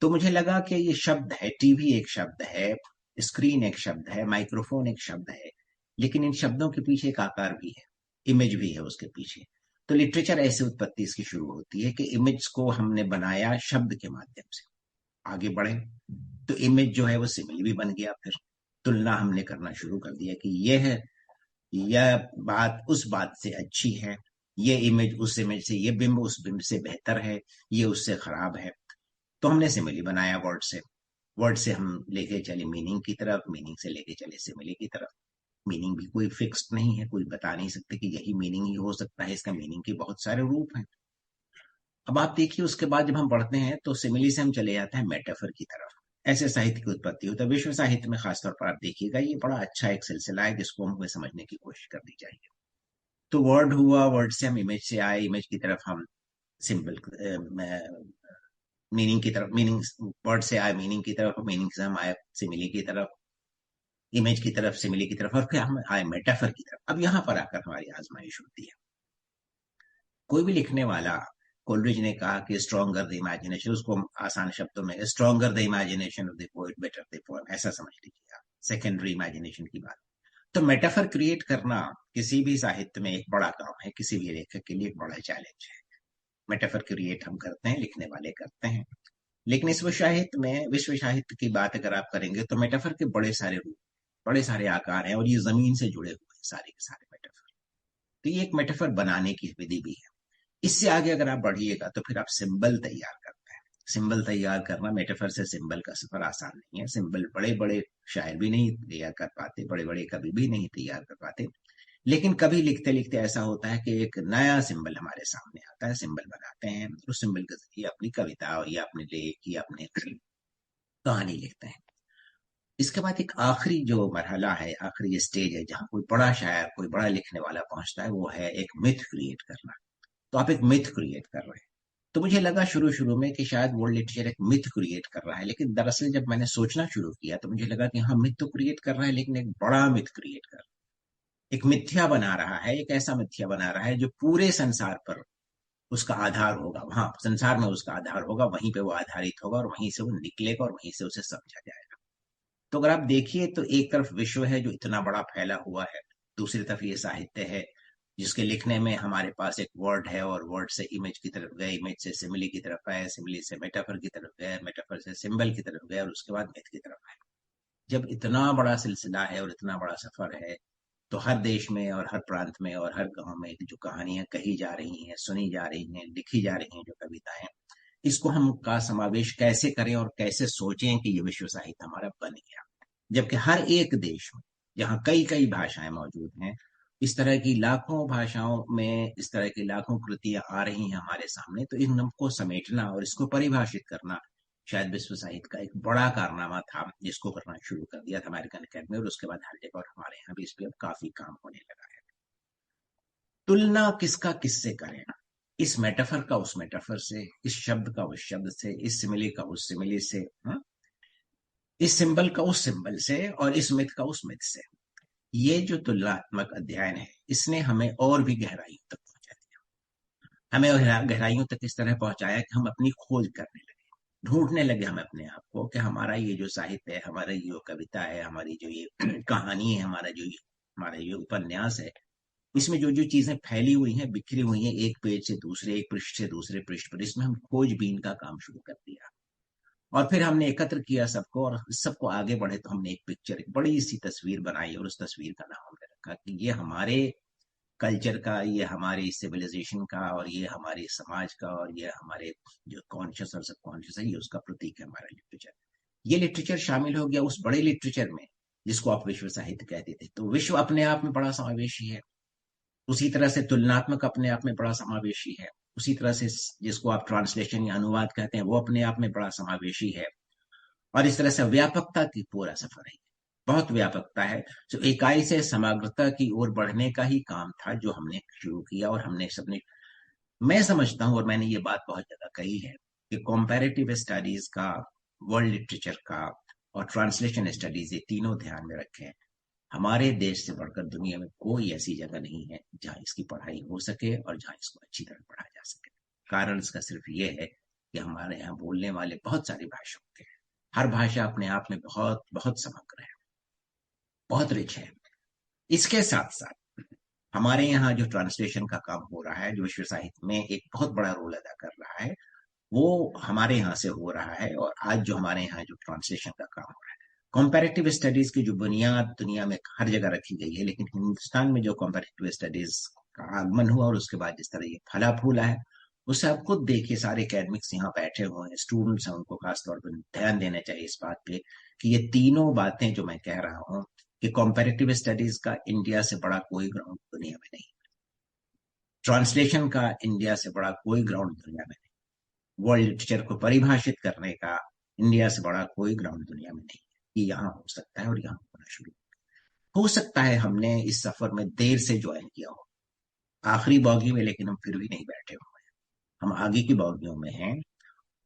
तो मुझे लगा कि ये शब्द है, टीवी एक शब्द है, स्क्रीन एक शब्द है, माइक्रोफोन एक शब्द है, लेकिन इन शब्दों के पीछे एक आकार भी है, इमेज भी है उसके पीछे। तो लिटरेचर ऐसे उत्पत्ति इसकी शुरू होती है कि इमेज को हमने बनाया शब्द के माध्यम से। आगे बढ़े तो इमेज जो है वो सिमिली भी बन गया, फिर तुलना हमने करना शुरू कर दिया कि यह बात उस बात से अच्छी है, ये इमेज उस इमेज से, ये बिंब उस बिंब से बेहतर है, ये उससे खराब है। तो हमने सिमिली बनाया वर्ड से हम लेके चले मीनिंग की तरफ, मीनिंग से लेके चले सिमिली की तरफ। मीनिंग भी कोई फिक्स्ड नहीं है, कोई बता नहीं सकते कि यही मीनिंग ही हो सकता है, इसका मीनिंग के बहुत सारे रूप हैं। अब आप देखिए उसके बाद जब हम बढ़ते हैं तो सिमिली से हम चले जाते हैं मेटाफर की तरफ। ऐसे साहित्य की उत्पत्ति होता है। विश्व साहित्य में खासतौर पर आप देखिएगा, ये बड़ा अच्छा एक सिलसिला है जिसको हमें समझने की कोशिश करनी चाहिए। तो वर्ड हुआ, वर्ड से हम इमेज से आए, इमेज की तरफ हम सिंबल मीनिंग की तरफ, मीनिंग वर्ड से आए मीनिंग की तरफ, मीनिंग से हम आए सिमिली की तरफ, इमेज की तरफ, सिमिली की तरफ, और फिर हम आए मेटाफर की तरफ। अब यहाँ पर आकर हमारी आजमाइश होती है। कोई भी लिखने वाला, कोलरिज ने कहा कि स्ट्रॉन्गर द इमेजिनेशन, उसको हम आसान शब्दों में stronger the imagination of the poet better the poem, ऐसा समझ लीजिए आप, सेकेंडरी इमेजिनेशन की बात। तो मेटाफर क्रिएट करना किसी भी साहित्य में एक बड़ा काम है, किसी भी लेखक के लिए एक बड़ा चैलेंज है। मेटाफर क्रिएट हम करते हैं, लिखने वाले करते हैं, लेकिन इस विश्व साहित्य की बात अगर आप करेंगे तो मेटाफर के बड़े सारे रूप, बड़े सारे आकार हैं, और ये जमीन से जुड़े हुए हैं सारे के सारे मेटाफर। तो ये एक मेटाफर बनाने की विधि भी है। इससे आगे अगर आप बढ़िएगा तो फिर आप सिंबल तैयार करते हैं। सिंबल तैयार करना, मेटाफर से सिंबल का सफर आसान नहीं है। सिंबल बड़े बड़े शायर भी नहीं तैयार कर पाते, बड़े बड़े कवि भी नहीं तैयार कर पाते, लेकिन कभी लिखते लिखते ऐसा होता है कि एक नया सिंबल हमारे सामने आता है, सिंबल बनाते हैं, उस सिंबल के जरिए अपनी कविता या अपने लेख या अपने कहानी लिखते हैं। इसके बाद एक आखिरी जो मरहला है, आखिरी स्टेज है जहां कोई बड़ा शायर, कोई बड़ा लिखने वाला पहुंचता है, वो है एक मिथ क्रिएट करना। तो आप एक मिथ क्रिएट कर रहे हैं। तो मुझे लगा शुरू शुरू में कि शायद वर्ल्ड लिटरेचर एक मिथ क्रिएट कर रहा है, लेकिन दरअसल जब मैंने सोचना शुरू किया तो मुझे लगा कि हाँ, मिथ तो क्रिएट कर रहा है, लेकिन एक बड़ा मिथ क्रिएट कर रहा है, एक मिथ्या बना रहा है, एक ऐसा मिथ्या बना रहा है जो पूरे संसार पर उसका आधार होगा, वहां संसार में उसका आधार होगा, वहीं पे वो आधारित होगा और वहीं से वो निकलेगा और वहीं से उसे समझा जाएगा। तो अगर आप देखिए तो एक तरफ विश्व है जो इतना बड़ा फैला हुआ है, दूसरी तरफ ये साहित्य है जिसके लिखने में हमारे पास एक वर्ड है, और वर्ड से इमेज की तरफ गए, इमेज से सिमिली की तरफ आए, सिमिली से मेटाफर की तरफ गए, मेटाफर से सिंबल की तरफ गए, और उसके बाद मिथ की तरफ आए। जब इतना बड़ा सिलसिला है और इतना बड़ा सफर है, तो हर देश में और हर प्रांत में और हर गांव में जो कहानियां कही जा रही हैं, सुनी जा रही हैं, लिखी जा रही हैं, जो कविताएं, इसको हम का समावेश कैसे करें और कैसे सोचें कि ये विश्व साहित्य हमारा बन गया। जबकि हर एक देश में, जहाँ कई कई भाषाएं मौजूद हैं, इस तरह की लाखों भाषाओं में इस तरह की लाखों कृतियां आ रही हैं हमारे सामने, तो इनको समेटना और इसको परिभाषित करना शायद विश्व साहित्य का एक बड़ा कारनामा था, जिसको करना शुरू कर दिया था अमेरिकन अकेडमी, और उसके बाद हर जगह और हमारे यहाँ भी इस पर अब काफी काम होने लगा है। तुलना किसका किससे करें, इस मेटाफर का उस मेटाफर से, इस शब्द का उस शब्द से, इस सिमिली का उस सिमिली से, इस सिंबल का उस सिंबल से, और इस मिथ का उस मिथ से। ये जो तुलनात्मक अध्ययन है, इसने हमें और भी गहराइयों तक पहुंचा दिया। हमें गहराइयों तक इस तरह पहुंचाया कि हम अपनी खोज करने लगे, ढूंढने लगे हम अपने आप को कि हमारा ये जो साहित्य है, हमारा ये जो कविता है, हमारी जो ये कहानी है, हमारा ये उपन्यास है, इसमें जो जो चीजें फैली हुई हैं, बिखरी हुई हैं, एक पेज से दूसरे, एक पृष्ठ से दूसरे पृष्ठ पर, इसमें हम खोजबीन का काम शुरू कर दिया। और फिर हमने एकत्र किया सबको, और सबको आगे बढ़े तो हमने एक पिक्चर, एक बड़ी सी तस्वीर बनाई, और उस तस्वीर का नाम हमने रखा कि ये हमारे कल्चर का, ये हमारे सिविलाइजेशन का, और ये हमारे समाज का, और ये हमारे जो कॉन्शियस और सबकॉन्शियस है, ये उसका प्रतीक है हमारा लिटरेचर। ये लिटरेचर शामिल हो गया उस बड़े लिटरेचर में जिसको आप विश्व साहित्य कहते थे। तो विश्व अपने आप में बड़ा समावेशी है, उसी तरह से तुलनात्मक अपने आप में बड़ा समावेशी है, उसी तरह से जिसको आप ट्रांसलेशन या अनुवाद कहते हैं वो अपने आप में बड़ा समावेशी है। और इस तरह से व्यापकता की पूरा सफर है, बहुत व्यापकता है। तो इकाई से समग्रता की ओर बढ़ने का ही काम था जो हमने शुरू किया। और हमने सबने, मैं समझता हूं और मैंने ये बात बहुत जगह कही है कि कॉम्पैरेटिव स्टडीज का, वर्ल्ड लिटरेचर का और ट्रांसलेशन स्टडीज, ये तीनों ध्यान में रखें। हमारे देश से बढ़कर दुनिया में कोई ऐसी जगह नहीं है जहां इसकी पढ़ाई हो सके और जहां इसको अच्छी तरह पढ़ा जा सके। कारण इसका सिर्फ ये है कि हमारे यहाँ बोलने वाले बहुत सारी भाषा होते हैं। हर भाषा अपने आप में बहुत बहुत समग्र है, बहुत रिच है। इसके साथ साथ हमारे यहाँ जो ट्रांसलेशन का काम हो रहा है, जो विश्व साहित्य में एक बहुत बड़ा रोल अदा कर रहा है, वो हमारे यहाँ से हो रहा है। और आज जो हमारे यहाँ जो ट्रांसलेशन का काम हो रहा है, कंपैरेटिव स्टडीज की जो बुनियाद दुनिया में हर जगह रखी गई है, लेकिन हिंदुस्तान में जो कंपैरेटिव स्टडीज का आगमन हुआ और उसके बाद जिस तरह ये फला फूला है, उससे आप खुद देखिए। सारे एकेडमिक्स यहाँ बैठे हुए हैं, स्टूडेंट्स हैं, उनको खासतौर पर ध्यान देना चाहिए इस बात पे कि ये तीनों बातें जो मैं कह रहा हूँ कि कंपैरेटिव स्टडीज का इंडिया से बड़ा कोई ग्राउंड दुनिया में नहीं, ट्रांसलेशन का इंडिया से बड़ा कोई ग्राउंड दुनिया में नहीं, वर्ल्ड लिटरेचर को परिभाषित करने का इंडिया से बड़ा कोई ग्राउंड दुनिया में नहीं। कि यहाँ हो सकता है और यहाँ होना शुरू हो सकता है। हमने इस सफर में देर से ज्वाइन किया हो, आखिरी बॉगी में, लेकिन हम फिर भी नहीं बैठे हुए हैं, हम आगे की बॉगियों में हैं।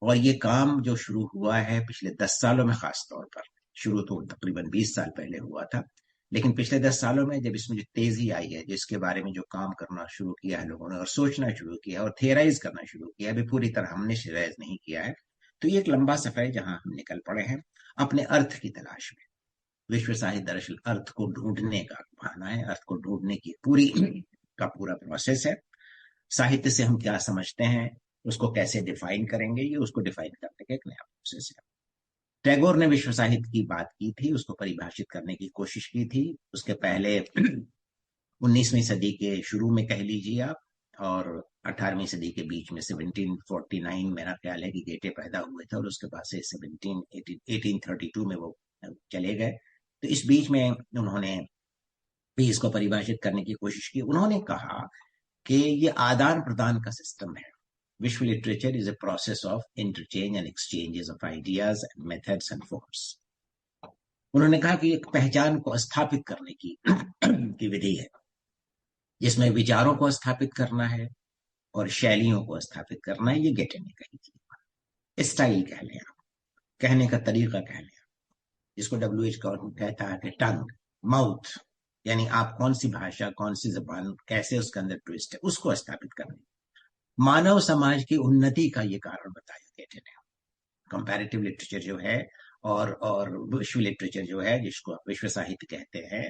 और ये काम जो शुरू हुआ है पिछले 10 सालों में, खास तौर पर शुरू तो तकरीबन 20 साल पहले हुआ था, लेकिन पिछले 10 सालों में जब इसमें जो तेजी आई है, जिसके बारे में जो काम करना शुरू किया है लोगों ने और सोचना शुरू किया और थियराइज करना शुरू किया, अभी पूरी तरह हमने थियराइज नहीं किया है। तो ये एक लंबा सफर है जहां हम निकल पड़े हैं अपने अर्थ की तलाश में। विश्व साहित्य दरअसल अर्थ को ढूंढने का बहाना है, अर्थ को ढूंढने की पूरा प्रोसेस है। साहित्य से हम क्या समझते हैं, उसको कैसे डिफाइन करेंगे, ये उसको डिफाइन करने का एक नया प्रोसेस है। टैगोर ने विश्व साहित्य की बात की थी, उसको परिभाषित करने की कोशिश की थी। उसके पहले 19वीं सदी के शुरू में कह लीजिए आप, और 18वीं सदी के बीच में 1749 मेरा ख्याल है कि गेटे पैदा हुए थे, और उसके बाद से 1832 में वो चले गए। तो इस बीच में उन्होंने भी इसको परिभाषित करने की कोशिश की। उन्होंने कहा कि ये आदान प्रदान का सिस्टम है। विश्व literature is a process of interchange and exchanges of ideas and methods and forms. उन्होंने कहा कि एक पहचान को स्थापित करने की विधि है, जिसमें विचारों को स्थापित करना है और शैलियों को स्थापित करना है। ये गेटे ने कही थी। स्टाइल कह लें आप, कहने का तरीका कह लें, जिसको W.H. गॉर्डन कहता है कि टंग, माउथ, यानी आप कौन सी भाषा, कौन सी जबान, कैसे उसके अंदर ट्विस्ट है, उसको स्थापित करने। मानव समाज की उन्नति का ये कारण बताया गेटे ने। कंपैरेटिव लिटरेचर जो है और विश्व लिटरेचर जो है, जिसको विश्व साहित्य कहते हैं,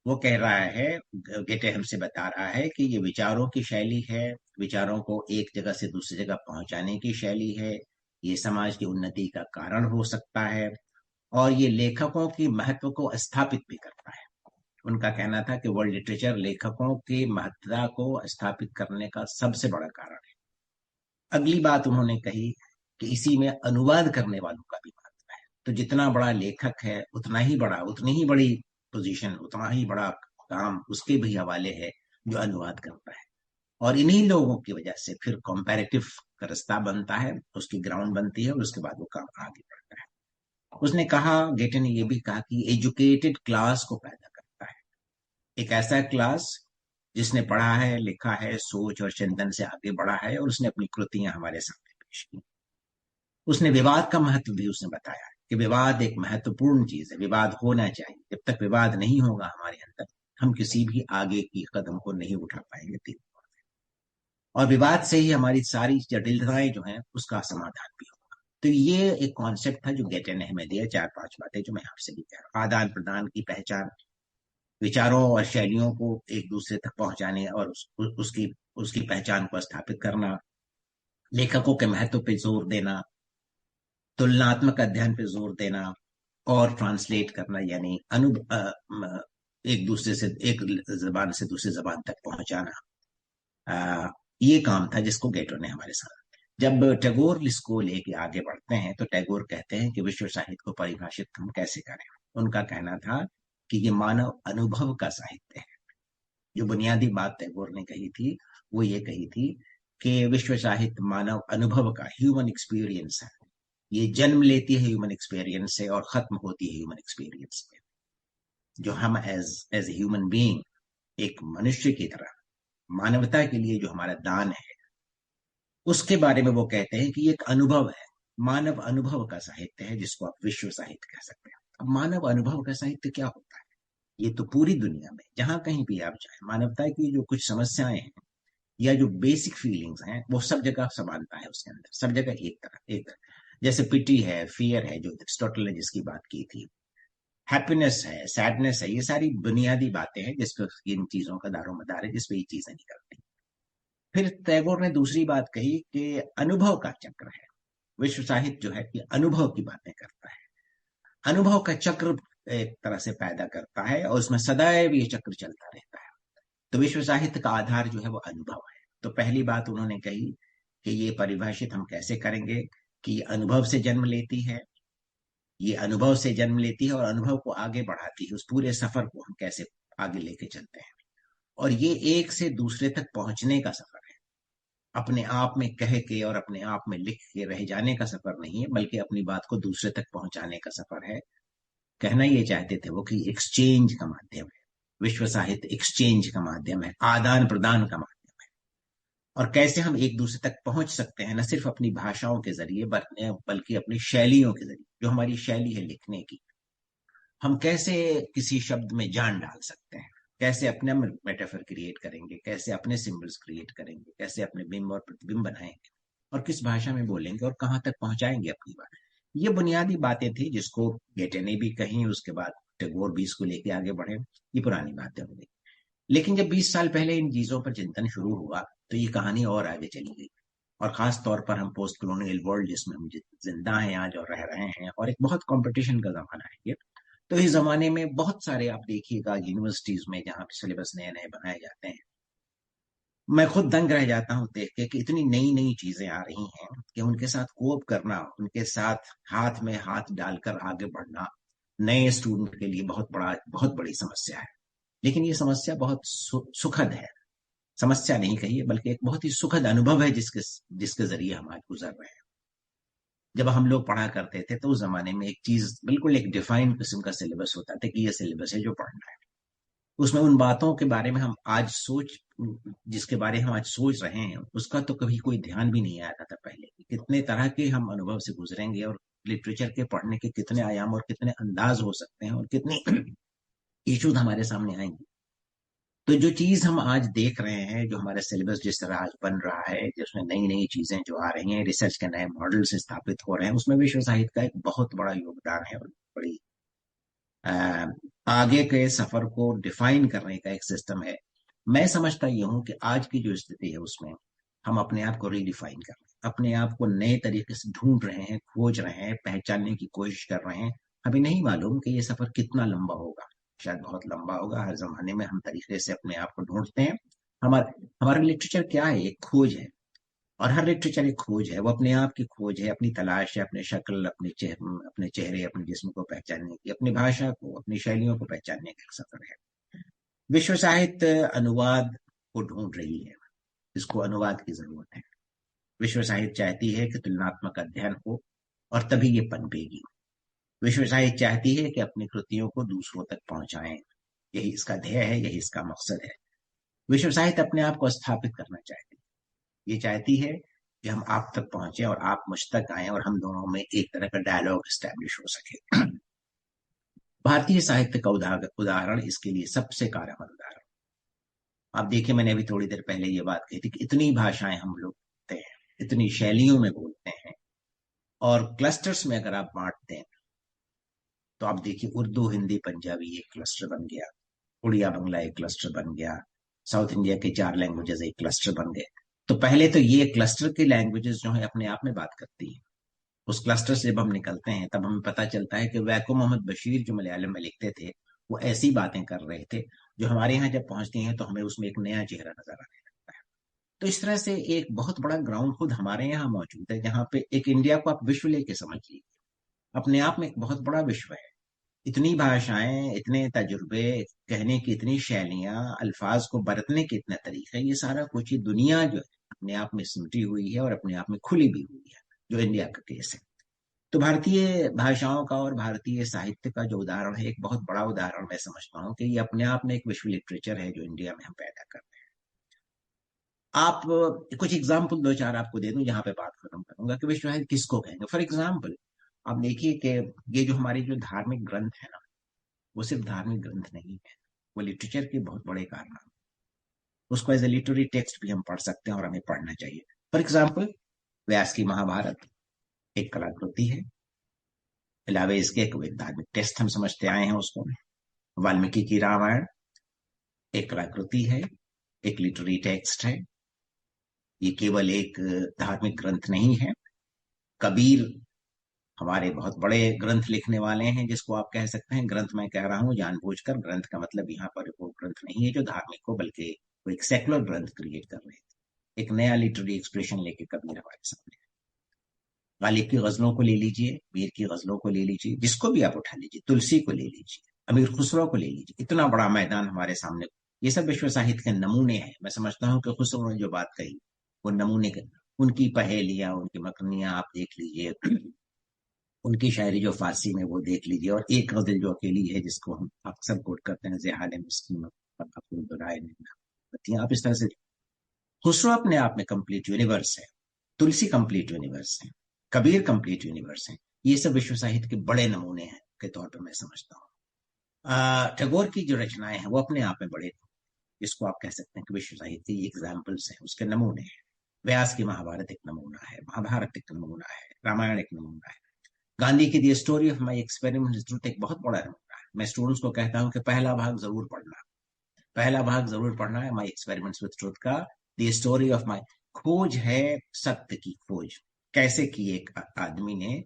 वो कह रहा है, गेटे हमसे बता रहा है कि ये विचारों की शैली है, विचारों को एक जगह से दूसरी जगह पहुंचाने की शैली है, ये समाज की उन्नति का कारण हो सकता है, और ये लेखकों की महत्व को स्थापित भी करता है। उनका कहना था कि वर्ल्ड लिटरेचर लेखकों की महत्ता को स्थापित करने का सबसे बड़ा कारण है। अगली बात उन्होंने कही कि इसी में अनुवाद करने वालों का भी महत्व है। तो जितना बड़ा लेखक है, उतनी ही बड़ी पोजीशन, उतना ही बड़ा काम उसके भी हवाले है जो अनुवाद करता है। और इन्हीं लोगों की वजह से फिर कंपैरेटिव का रास्ता बनता है, उसकी ग्राउंड बनती है, और उसके बाद वो काम आगे बढ़ता है। उसने कहा, गेटे ने ये भी कहा कि एजुकेटेड क्लास को पैदा करता है, एक ऐसा क्लास जिसने पढ़ा है, लिखा है, सोच और चिंतन से आगे बढ़ा है, और उसने अपनी कृतियां हमारे सामने पेश की। उसने विवाद का महत्व भी उसने बताया कि विवाद एक महत्वपूर्ण चीज है, विवाद होना चाहिए। जब तक विवाद नहीं होगा हमारे अंदर, हम किसी भी आगे की कदम को नहीं उठा पाएंगे। और विवाद से ही हमारी सारी जटिलताएं जो हैं उसका समाधान भी होगा। तो ये एक कॉन्सेप्ट था जो गेटे ने हमें दिया, 4-5 बातें जो मैं आपसे भी कह रहा हूँ। आदान प्रदान की पहचान, विचारों और शैलियों को एक दूसरे तक पहुंचाने और उसकी पहचान को स्थापित करना, लेखकों के महत्व पे जोर देना, तुलनात्मक अध्ययन पे जोर देना, और ट्रांसलेट करना, यानी एक दूसरे से, एक जबान से दूसरी जबान तक पहुंचाना, ये काम था जिसको गेटो ने हमारे साथ। जब टैगोर इसको लेके आगे बढ़ते हैं तो टैगोर कहते हैं कि विश्व साहित्य को परिभाषित हम कैसे करें। उनका कहना था कि ये मानव अनुभव का साहित्य है। जो बुनियादी बात टैगोर ने कही थी वो ये कही थी कि विश्व साहित्य मानव अनुभव का, ह्यूमन एक्सपीरियंस है। ये जन्म लेती है ह्यूमन एक्सपीरियंस से और खत्म होती है ह्यूमन एक्सपीरियंस में। जो हम एज एज ह्यूमन बीइंग, एक मनुष्य की तरह मानवता के लिए जो हमारा दान है, उसके बारे में वो कहते हैं कि ये एक अनुभव है, मानव अनुभव का साहित्य है, जिसको आप विश्व साहित्य कह सकते हैं। अब मानव अनुभव का साहित्य क्या होता है? ये तो पूरी दुनिया में जहां कहीं भी आप जाए, मानवता की जो कुछ समस्याएं हैं या जो बेसिक फीलिंग्स हैं, वो सब जगह समानता है उसके अंदर, सब जगह एक तरह जैसे पिटी है, फियर है, जो एरिस्टोटल ने जिसकी बात की थी, हैप्पीनेस है, सैडनेस है, ये सारी बुनियादी बातें हैं जिस पर इन चीजों का दारोमदार है, जिसपे ये चीजें निकलती हैं। फिर टैगोर ने दूसरी बात कही कि अनुभव का चक्र है। विश्व साहित्य जो है कि अनुभव की बातें करता है, अनुभव का चक्र एक तरह से पैदा करता है और उसमें सदैव ये चक्र चलता रहता है। तो विश्व साहित्य का आधार जो है वो अनुभव है। तो पहली बात उन्होंने कही कि ये परिभाषित हम कैसे करेंगे कि ये अनुभव से जन्म लेती है, ये अनुभव से जन्म लेती है और अनुभव को आगे बढ़ाती है। उस पूरे सफर को हम कैसे आगे लेके चलते हैं, और ये एक से दूसरे तक पहुंचने का सफर है। अपने आप में कह के और अपने आप में लिख के रह जाने का सफर नहीं है, बल्कि अपनी बात को दूसरे तक पहुंचाने का सफर है। कहना ये चाहते थे वो कि एक्सचेंज का माध्यम है, विश्व साहित्य एक्सचेंज का माध्यम है, आदान प्रदान का माध्यम है। और कैसे हम एक दूसरे तक पहुंच सकते हैं, न सिर्फ अपनी भाषाओं के जरिए बल्कि अपनी शैलियों के जरिए। जो हमारी शैली है लिखने की, हम कैसे किसी शब्द में जान डाल सकते हैं, कैसे अपने मेटाफर क्रिएट करेंगे, कैसे अपने सिंबल्स क्रिएट करेंगे, कैसे अपने बिंब और प्रतिबिंब बनाएंगे, और किस भाषा में बोलेंगे और कहाँ तक पहुंचाएंगे अपनी बात। ये बुनियादी बातें थी जिसको गेटे ने भी कही, उसके बाद टैगोर भी इसको लेके आगे बढ़े। ये पुरानी बातें हो गई। लेकिन जब 20 साल पहले इन चीजों पर चिंतन शुरू हुआ तो ये कहानी और आगे चली गई। और खास तौर पर हम पोस्ट कॉलोनियल वर्ल्ड जिसमें हम जिंदा हैं आज और रह रहे हैं, और एक बहुत कंपटीशन का जमाना है ये। तो इस जमाने में बहुत सारे आप देखिएगा यूनिवर्सिटीज में जहाँ सिलेबस नए नए बनाए जाते हैं, मैं खुद दंग रह जाता हूँ देख के कि इतनी नई नई चीजें आ रही हैं कि उनके साथ कोप करना, उनके साथ हाथ में हाथ डालकर आगे बढ़ना नए स्टूडेंट के लिए बहुत बड़ी समस्या है। लेकिन ये समस्या बहुत सुखद है। समस्या नहीं कहिए, बल्कि एक बहुत ही सुखद अनुभव है जिसके जिसके जरिए हम आज गुजर रहे हैं। जब हम लोग पढ़ा करते थे तो उस जमाने में एक चीज, बिल्कुल एक डिफाइंड किस्म का सिलेबस होता था कि ये सिलेबस है जो पढ़ना है। उसमें उन बातों के बारे में हम आज जिसके बारे में हम आज सोच रहे हैं, उसका तो कभी कोई ध्यान भी नहीं आया था पहले। कितने तरह के हम अनुभव से गुजरेंगे और लिटरेचर के पढ़ने के कितने आयाम और कितने अंदाज हो सकते हैं और कितने इश्यूज हमारे सामने आएंगे। तो जो चीज हम आज देख रहे हैं, जो हमारा सिलेबस जिस तरह आज बन रहा है, जिसमें नई नई चीजें जो आ रही हैं, रिसर्च के नए मॉडल से स्थापित हो रहे हैं, उसमें विश्व साहित्य का एक बहुत बड़ा योगदान है और बड़ी आगे के सफर को डिफाइन करने का एक सिस्टम है। मैं समझता ये हूं कि आज की जो स्थिति है उसमें हम अपने आप को रीडिफाइन कर रहे हैं, अपने आप को नए तरीके से ढूंढ रहे हैं, खोज रहे हैं, पहचानने की कोशिश कर रहे हैं। हमें नहीं मालूम कि ये सफर कितना लंबा होगा, शायद बहुत लंबा होगा। हर जमाने में हम तरीके से अपने आप को ढूंढते हैं। हमारा लिटरेचर क्या है? एक खोज है, और हर लिटरेचर एक खोज है। वो अपने आप की खोज है, अपनी तलाश है, अपने शक्ल, अपने चेहरे, अपने जिस्म को पहचानने की, अपनी भाषा को, अपनी शैलियों को पहचानने का सफर है। विश्व साहित्य अनुवाद को ढूंढ रही है, इसको अनुवाद की जरूरत है। विश्व साहित्य चाहती है कि तुलनात्मक अध्ययन हो और तभी ये पनपेगी। विश्व साहित्य चाहती है कि अपनी कृतियों को दूसरों तक पहुंचाएं, यही इसका ध्येय है, यही इसका मकसद है। विश्व साहित्य अपने आप को स्थापित करना चाहती है। ये चाहती है कि हम आप तक पहुंचे और आप मुझ तक आए और हम दोनों में एक तरह का डायलॉग एस्टैब्लिश हो सके। भारतीय साहित्य का उदाहरण इसके लिए सबसे कारगर उदाहरण। आप देखिए, मैंने अभी थोड़ी देर पहले ये बात कही थी कि इतनी भाषाएं हम लोग बोलते हैं, इतनी शैलियों में बोलते हैं, और क्लस्टर्स में अगर आप बांटते हैं तो आप देखिए उर्दू, हिंदी, पंजाबी एक क्लस्टर बन गया, उड़िया बांग्ला एक क्लस्टर बन गया, साउथ इंडिया के 4 लैंग्वेजेस एक क्लस्टर बन गए। तो पहले तो ये क्लस्टर की लैंग्वेजेस जो है अपने आप में बात करती है। उस क्लस्टर से जब हम निकलते हैं तब हमें पता चलता है कि वैको मोहम्मद बशीर जो मलयालम में लिखते थे, वो ऐसी बातें कर रहे थे जो हमारे यहाँ जब पहुंचती हैं तो हमें उसमें एक नया चेहरा नजर आने लगता है। तो इस तरह से एक बहुत बड़ा ग्राउंड खुद हमारे यहाँ मौजूद है, जहाँ पे एक इंडिया को आप विश्व लेके समझ लीजिए। अपने आप में एक बहुत बड़ा विश्व है। इतनी भाषाएं, इतने तजुर्बे, कहने की इतनी शैलियां, अल्फाज को बरतने के इतने तरीके, ये सारा कुछ ही दुनिया जो है अपने आप में सिमटी हुई है और अपने आप में खुली भी हुई है, जो इंडिया का केस है। तो भारतीय भाषाओं का और भारतीय साहित्य का जो उदाहरण है, एक बहुत बड़ा उदाहरण मैं समझता हूँ कि ये अपने आप में एक विश्व लिटरेचर है जो इंडिया में हम पैदा कर रहे हैं। आप कुछ एग्जाम्पल दो चार आपको दे दूं जहां पे बात खत्म करूंगा कि विश्व साहित्य किसको कहेंगे। फॉर एग्जाम्पल, आप देखिए कि ये जो हमारे जो धार्मिक ग्रंथ है ना, वो सिर्फ धार्मिक ग्रंथ नहीं है, वो लिटरेचर के बहुत बड़े कारनामे। उसको एज ए लिटरेरी टेक्स्ट भी हम पढ़ सकते हैं और हमें पढ़ना चाहिए। फॉर एग्जाम्पल, व्यास की महाभारत एक कलाकृति है। अलावा इसके एक धार्मिक टेक्स्ट हम समझते आए हैं उसको। वाल्मीकि की रामायण एक कलाकृति है, एक लिटरेरी टेक्स्ट है। ये केवल एक धार्मिक ग्रंथ नहीं है। कबीर हमारे बहुत बड़े ग्रंथ लिखने वाले हैं, जिसको आप कह सकते हैं ग्रंथ, मैं कह रहा हूं जानबूझकर, ग्रंथ का मतलब यहाँ पर वो ग्रंथ नहीं है जो धार्मिक हो, बल्कि वो एक सेकुलर ग्रंथ क्रिएट कर रहे थे। एक नया लिटरेरी एक्सप्रेशन लेके कबीर हमारे सामने। गालिब की गजलों को ले लीजिए, मीर की गजलों को ले लीजिए, जिसको भी आप उठा लीजिए, तुलसी को ले लीजिए, अमीर खुसरो को ले लीजिए, इतना बड़ा मैदान हमारे सामने। ये सब विश्व साहित्य के नमूने हैं। मैं समझता हूँ कि खुसरो ने जो बात कही वो नमूने के, उनकी पहेलियां, उनकी मकनियां आप देख लीजिए, उनकी शायरी जो फारसी में, वो देख लीजिए। और एक गजल जो अकेली है जिसको हम अक्सर कोट करते हैं, जेहाल मिस्कीन बत्तियां, आप इस तरह से, खुसरो अपने आप में कंप्लीट यूनिवर्स है, तुलसी कंप्लीट यूनिवर्स है, कबीर कंप्लीट यूनिवर्स है। ये सब विश्व साहित्य के बड़े नमूने हैं के तौर पर मैं समझता हूँ। टैगोर की जो रचनाएं हैं वो अपने आप में बड़े, इसको आप कह सकते हैं कि विश्व साहित्य के एग्जाम्पल्स हैं, उसके नमूने हैं। व्यास की महाभारत एक नमूना है, महाभारत एक नमूना है, रामायण एक नमूना है। गांधी की the story of my experiment truth एक बहुत बड़ा नमूना है। मैं स्टूडेंट्स को कहता हूँ कि पहला भाग जरूर पढ़ना, पहला भाग जरूर पढ़ना है माई एक्सपेरिमेंट्स विद ट्रूथ का। द स्टोरी ऑफ माई, खोज है सत्य की खोज, कैसे की एक आदमी ने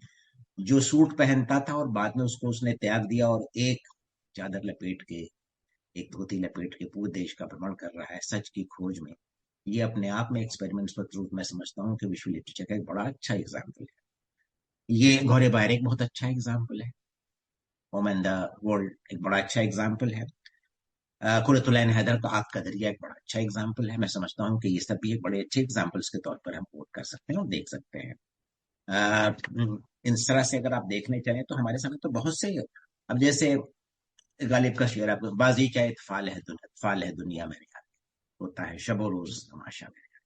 जो सूट पहनता था और बाद में उसको उसने त्याग दिया और एक चादर लपेट के, एक धोती लपेट के पूरे देश का भ्रमण कर रहा है सच की खोज में। ये अपने आप में एक्सपेरिमेंट्स विद ट्रूथ मैं समझता हूँ कि विश्व लिटरेचर का एक बड़ा अच्छा एग्जाम्पल है। ये घोड़े बाहर एक बहुत अच्छा एग्जाम्पल है। होम एंड द वर्ल्ड एक बड़ा अच्छा एग्जाम्पल है। खुरतुलैन हैदर का आग का दरिया एक बड़ा अच्छा एग्जाम्पल है। मैं समझता हूँ कि ये सब भी एक बड़े अच्छे एग्जाम्पल्स के तौर पर हम कोट कर सकते हैं और देख सकते हैं। इस तरह से अगर आप देखने चले तो हमारे सामने तो बहुत से, अब जैसे गालिब का शेर आपको, बाजी चाहे फाल है दुनिया मेरे यहाँ, होता है शबो रोज तमाशा मेरे यहाँ।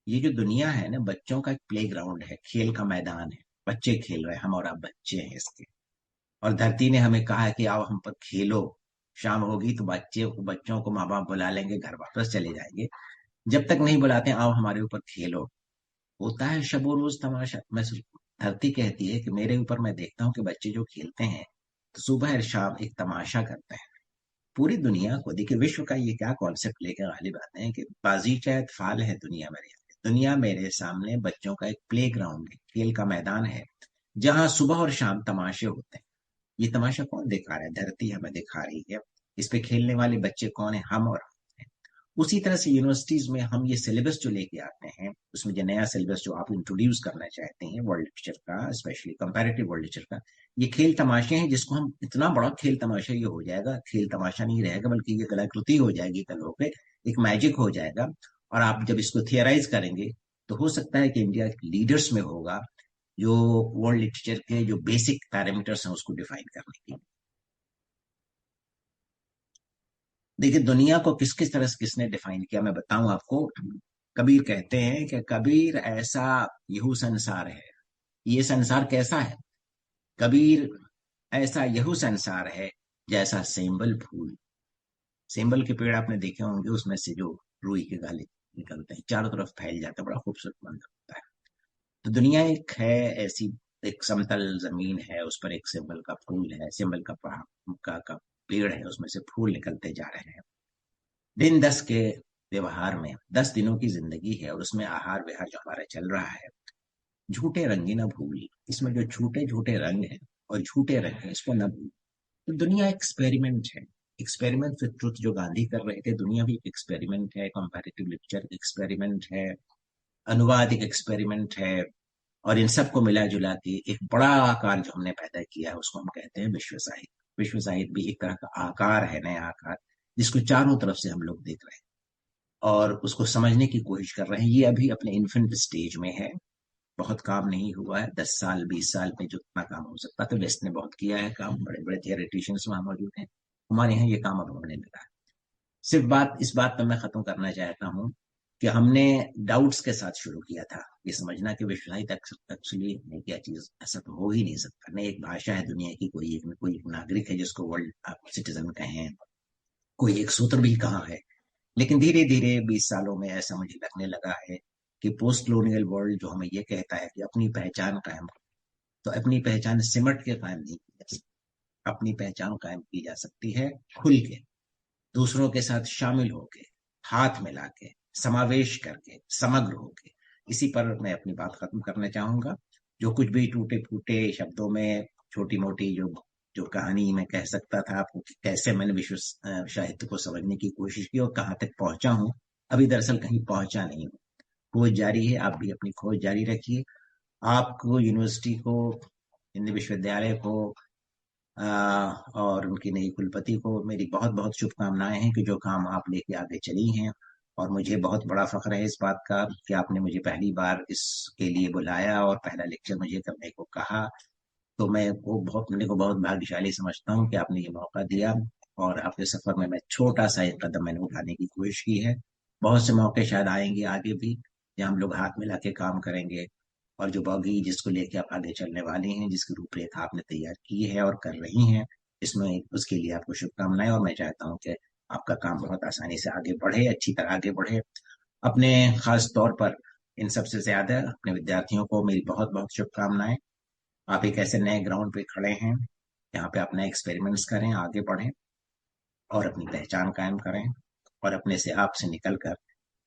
ये जो दुनिया है ना, बच्चों का एक प्ले ग्राउंड है, खेल का मैदान है, बच्चे खेल रहे हैं, हम और आप बच्चे हैं इसके। और धरती ने हमें कहा है कि आओ हम पर खेलो। शाम होगी तो बच्चों को माँ बाप बुला लेंगे, घर वापस चले जाएंगे। जब तक नहीं बुलाते आओ हमारे ऊपर खेलो, होता है शबो रोज तमाशा। मैं धरती कहती है कि मेरे ऊपर मैं देखता हूँ कि बच्चे जो खेलते हैं तो सुबह और शाम एक तमाशा करते हैं। पूरी दुनिया को देखिए, विश्व का ये क्या कॉन्सेप्ट लेकर गालिब आते हैं कि बाजी चाहे फाल है दुनिया मेरे, दुनिया मेरे सामने बच्चों का एक प्ले ग्राउंड है, खेल का मैदान है, जहां सुबह और शाम तमाशे होते हैं। ये तमाशा कौन दिखा रहा है? धरती हमें दिखा रही है। इस पे खेलने वाले बच्चे कौन है? हम और हम हैं। उसी तरह से यूनिवर्सिटीज में हम ये सिलेबस जो लेके आते हैं, उसमें जो नया सिलेबस जो आप इंट्रोड्यूस करना चाहते हैं वर्ल्ड लिटरेचर का, स्पेशली कंपैरेटिव वर्ल्ड लिटरेचर का, ये खेल तमाशे हैं, जिसको हम इतना बड़ा खेल तमाशा ये हो जाएगा, खेल तमाशा नहीं रहेगा बल्कि ये कलाकृति हो जाएगी कलों पे, एक मैजिक हो जाएगा। और आप जब इसको थियराइज करेंगे तो हो सकता है कि इंडिया लीडर्स में होगा जो वर्ल्ड लिटरेचर के जो बेसिक पैरामीटर्स हैं उसको डिफाइन करने की। देखिए, दुनिया को किस किस तरह से किसने डिफाइन किया, मैं बताऊं आपको। कबीर कहते हैं कि कबीर ऐसा यहू संसार है। ये संसार कैसा है? कबीर ऐसा यहू संसार है जैसा सेम्बल फूल। सेम्बल के पेड़ आपने देखे होंगे, उसमें से जो रुई के गाले निकलते हैं, चारों तरफ फैल जाता है, बड़ा खूबसूरत मंजर होता है। तो दुनिया एक है ऐसी, एक समतल जमीन है, उस पर एक सिंबल का फूल है, सिंबल का का पेड़ है, उसमें से फूल निकलते जा रहे हैं। दिन 10 के व्यवहार में 10 दिनों की जिंदगी है और उसमें आहार विहार जो हमारा चल रहा है, झूठे रंगी न भूल। इसमें जो झूठे झूठे रंग है और झूठे रंग है, इसको न भूल। तो दुनिया एक्सपेरिमेंट है, एक्सपेरिमेंट विद ट्रुथ जो गांधी कर रहे थे, दुनिया भी एक एक्सपेरिमेंट है, कंपैरेटिव लिटरेचर एक्सपेरिमेंट है, अनुवाद एक एक्सपेरिमेंट है, और इन सबको मिला जुला के एक बड़ा आकार जो हमने पैदा किया है उसको हम कहते हैं विश्व साहित्य। विश्व साहित्य भी एक तरह का आकार है, नया आकार, जिसको चारों तरफ से हम लोग देख रहे हैं और उसको समझने की कोशिश कर रहे हैं। ये अभी अपने इन्फेंट स्टेज में है, बहुत काम नहीं हुआ है। 10 साल 20 साल में जितना काम हो सकता था वेस्ट ने बहुत किया है काम, बड़े बड़े थियोरेटिशियंस वहां मौजूद हैं। हमारे यहाँ ये काम अब होने लगा है। सिर्फ बात इस बात पर मैं खत्म करना चाहता हूँ कि हमने डाउट्स के साथ शुरू किया था, ये समझना कि विश्व साहित्य एक्चुअली नहीं, क्या चीज, ऐसा तो हो ही नहीं सकता। नहीं एक भाषा है दुनिया की, कोई एक नागरिक है जिसको वर्ल्ड सिटीजन कहें, कोई एक सूत्र भी कहाँ है। लेकिन धीरे धीरे 20 सालों में ऐसा मुझे लगने लगा है कि पोस्ट कॉलोनियल वर्ल्ड जो हमें ये कहता है कि अपनी पहचान कायम, तो अपनी पहचान सिमट के कायम नहीं की जा सकती। अपनी पहचान कायम की जा सकती है खुल के, दूसरों के साथ शामिल होके, हाथ मिला के, समावेश करके, समग्र होके। इसी पर मैं अपनी बात खत्म करना चाहूंगा। जो कुछ भी टूटे फूटे शब्दों में छोटी मोटी जो जो कहानी मैं कह सकता था आपको कि कैसे मैंने विश्व साहित्य को समझने की कोशिश की और कहाँ तक पहुंचा हूँ, अभी दरअसल कहीं पहुंचा नहीं हूँ। खोज जारी है, आप भी अपनी खोज जारी रखिए। आपको, यूनिवर्सिटी को, हिंदी विश्वविद्यालय को और उनकी नई कुलपति को मेरी बहुत बहुत शुभकामनाएं हैं कि जो काम आप लेके आगे चली हैं। और मुझे बहुत बड़ा फख्र है इस बात का कि आपने मुझे पहली बार इसके लिए बुलाया और पहला लेक्चर मुझे करने को कहा। तो मैं मेरे को बहुत भाग्यशाली समझता हूँ कि आपने ये मौका दिया और आपके सफर में मैं छोटा सा एक कदम मैंने उठाने की कोशिश की है। बहुत से मौके शायद आएंगे आगे भी जहाँ हम लोग हाथ मिला के काम करेंगे, और जो बॉगी जिसको लेके आप आगे चलने वाले हैं, जिसकी रूपरेखा आपने तैयार की है और कर रही हैं, इसमें उसके लिए आपको शुभकामनाएं। और मैं चाहता हूँ कि आपका काम बहुत आसानी से आगे बढ़े, अच्छी तरह आगे बढ़े। अपने खास तौर पर इन सबसे ज्यादा अपने विद्यार्थियों को मेरी बहुत बहुत शुभकामनाएं। आप एक ऐसे नए ग्राउंड पे खड़े हैं जहाँ पे आप नए एक्सपेरिमेंट्स करें, आगे बढ़ें और अपनी पहचान कायम करें, और अपने से आपसे निकलकर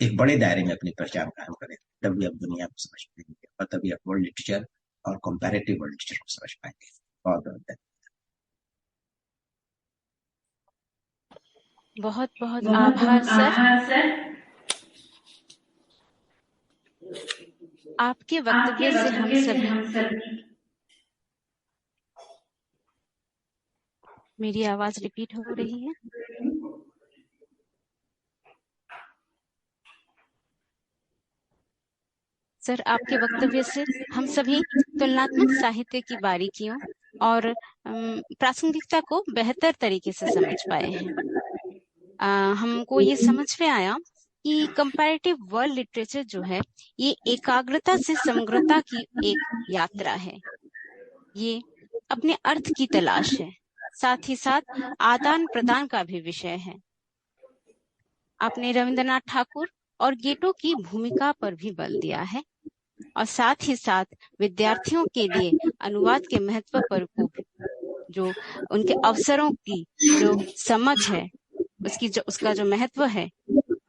एक बड़े दायरे में अपनी पहचान कायम करें। तभी आप दुनिया को समझ पाएंगे और तभी आप वर्ल्ड लिटरेचर और कंपैरेटिव वर्ल्ड लिटरेचर को समझ पाएंगे। बहुत बहुत धन्यवाद। बहुत बहुत आभार सर। आपके वक्तव्य से हम सभी, मेरी आवाज रिपीट हो रही है? सर, आपके वक्तव्य से हम सभी तुलनात्मक साहित्य की बारीकियों और प्रासंगिकता को बेहतर तरीके से समझ पाए हैं। हमको ये समझ में आया कि कंपैरेटिव वर्ल्ड लिटरेचर जो है ये एकाग्रता से समग्रता की एक यात्रा है। ये अपने अर्थ की तलाश है, साथ ही साथ आदान प्रदान का भी विषय है। आपने रविंद्रनाथ ठाकुर और गेटो की भूमिका पर भी बल दिया है और साथ ही साथ विद्यार्थियों के लिए अनुवाद के महत्व पर को, जो उनके अवसरों की जो समझ है, उसका जो महत्व है,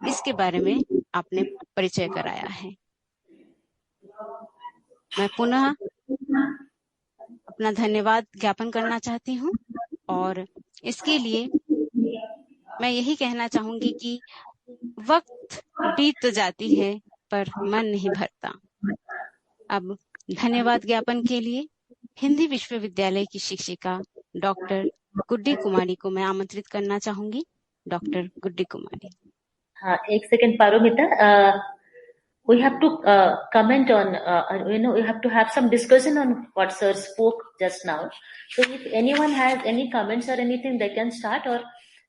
इसके बारे में आपने परिचय कराया है। मैं पुनः अपना धन्यवाद ज्ञापन करना चाहती हूँ और इसके लिए मैं यही कहना चाहूंगी कि वक्त बीत जाती है पर मन नहीं भरता। अब धन्यवाद ज्ञापन के लिए हिंदी विश्वविद्यालय की शिक्षिका डॉक्टर गुड्डी कुमारी को मैं आमंत्रित करना चाहूंगी। डॉक्टर गुड्डी कुमारी। हाँ, एक second Paromita, we have to comment on, we have to have some discussion on what sir spoke just now. So if anyone has any comments or anything, they can start, or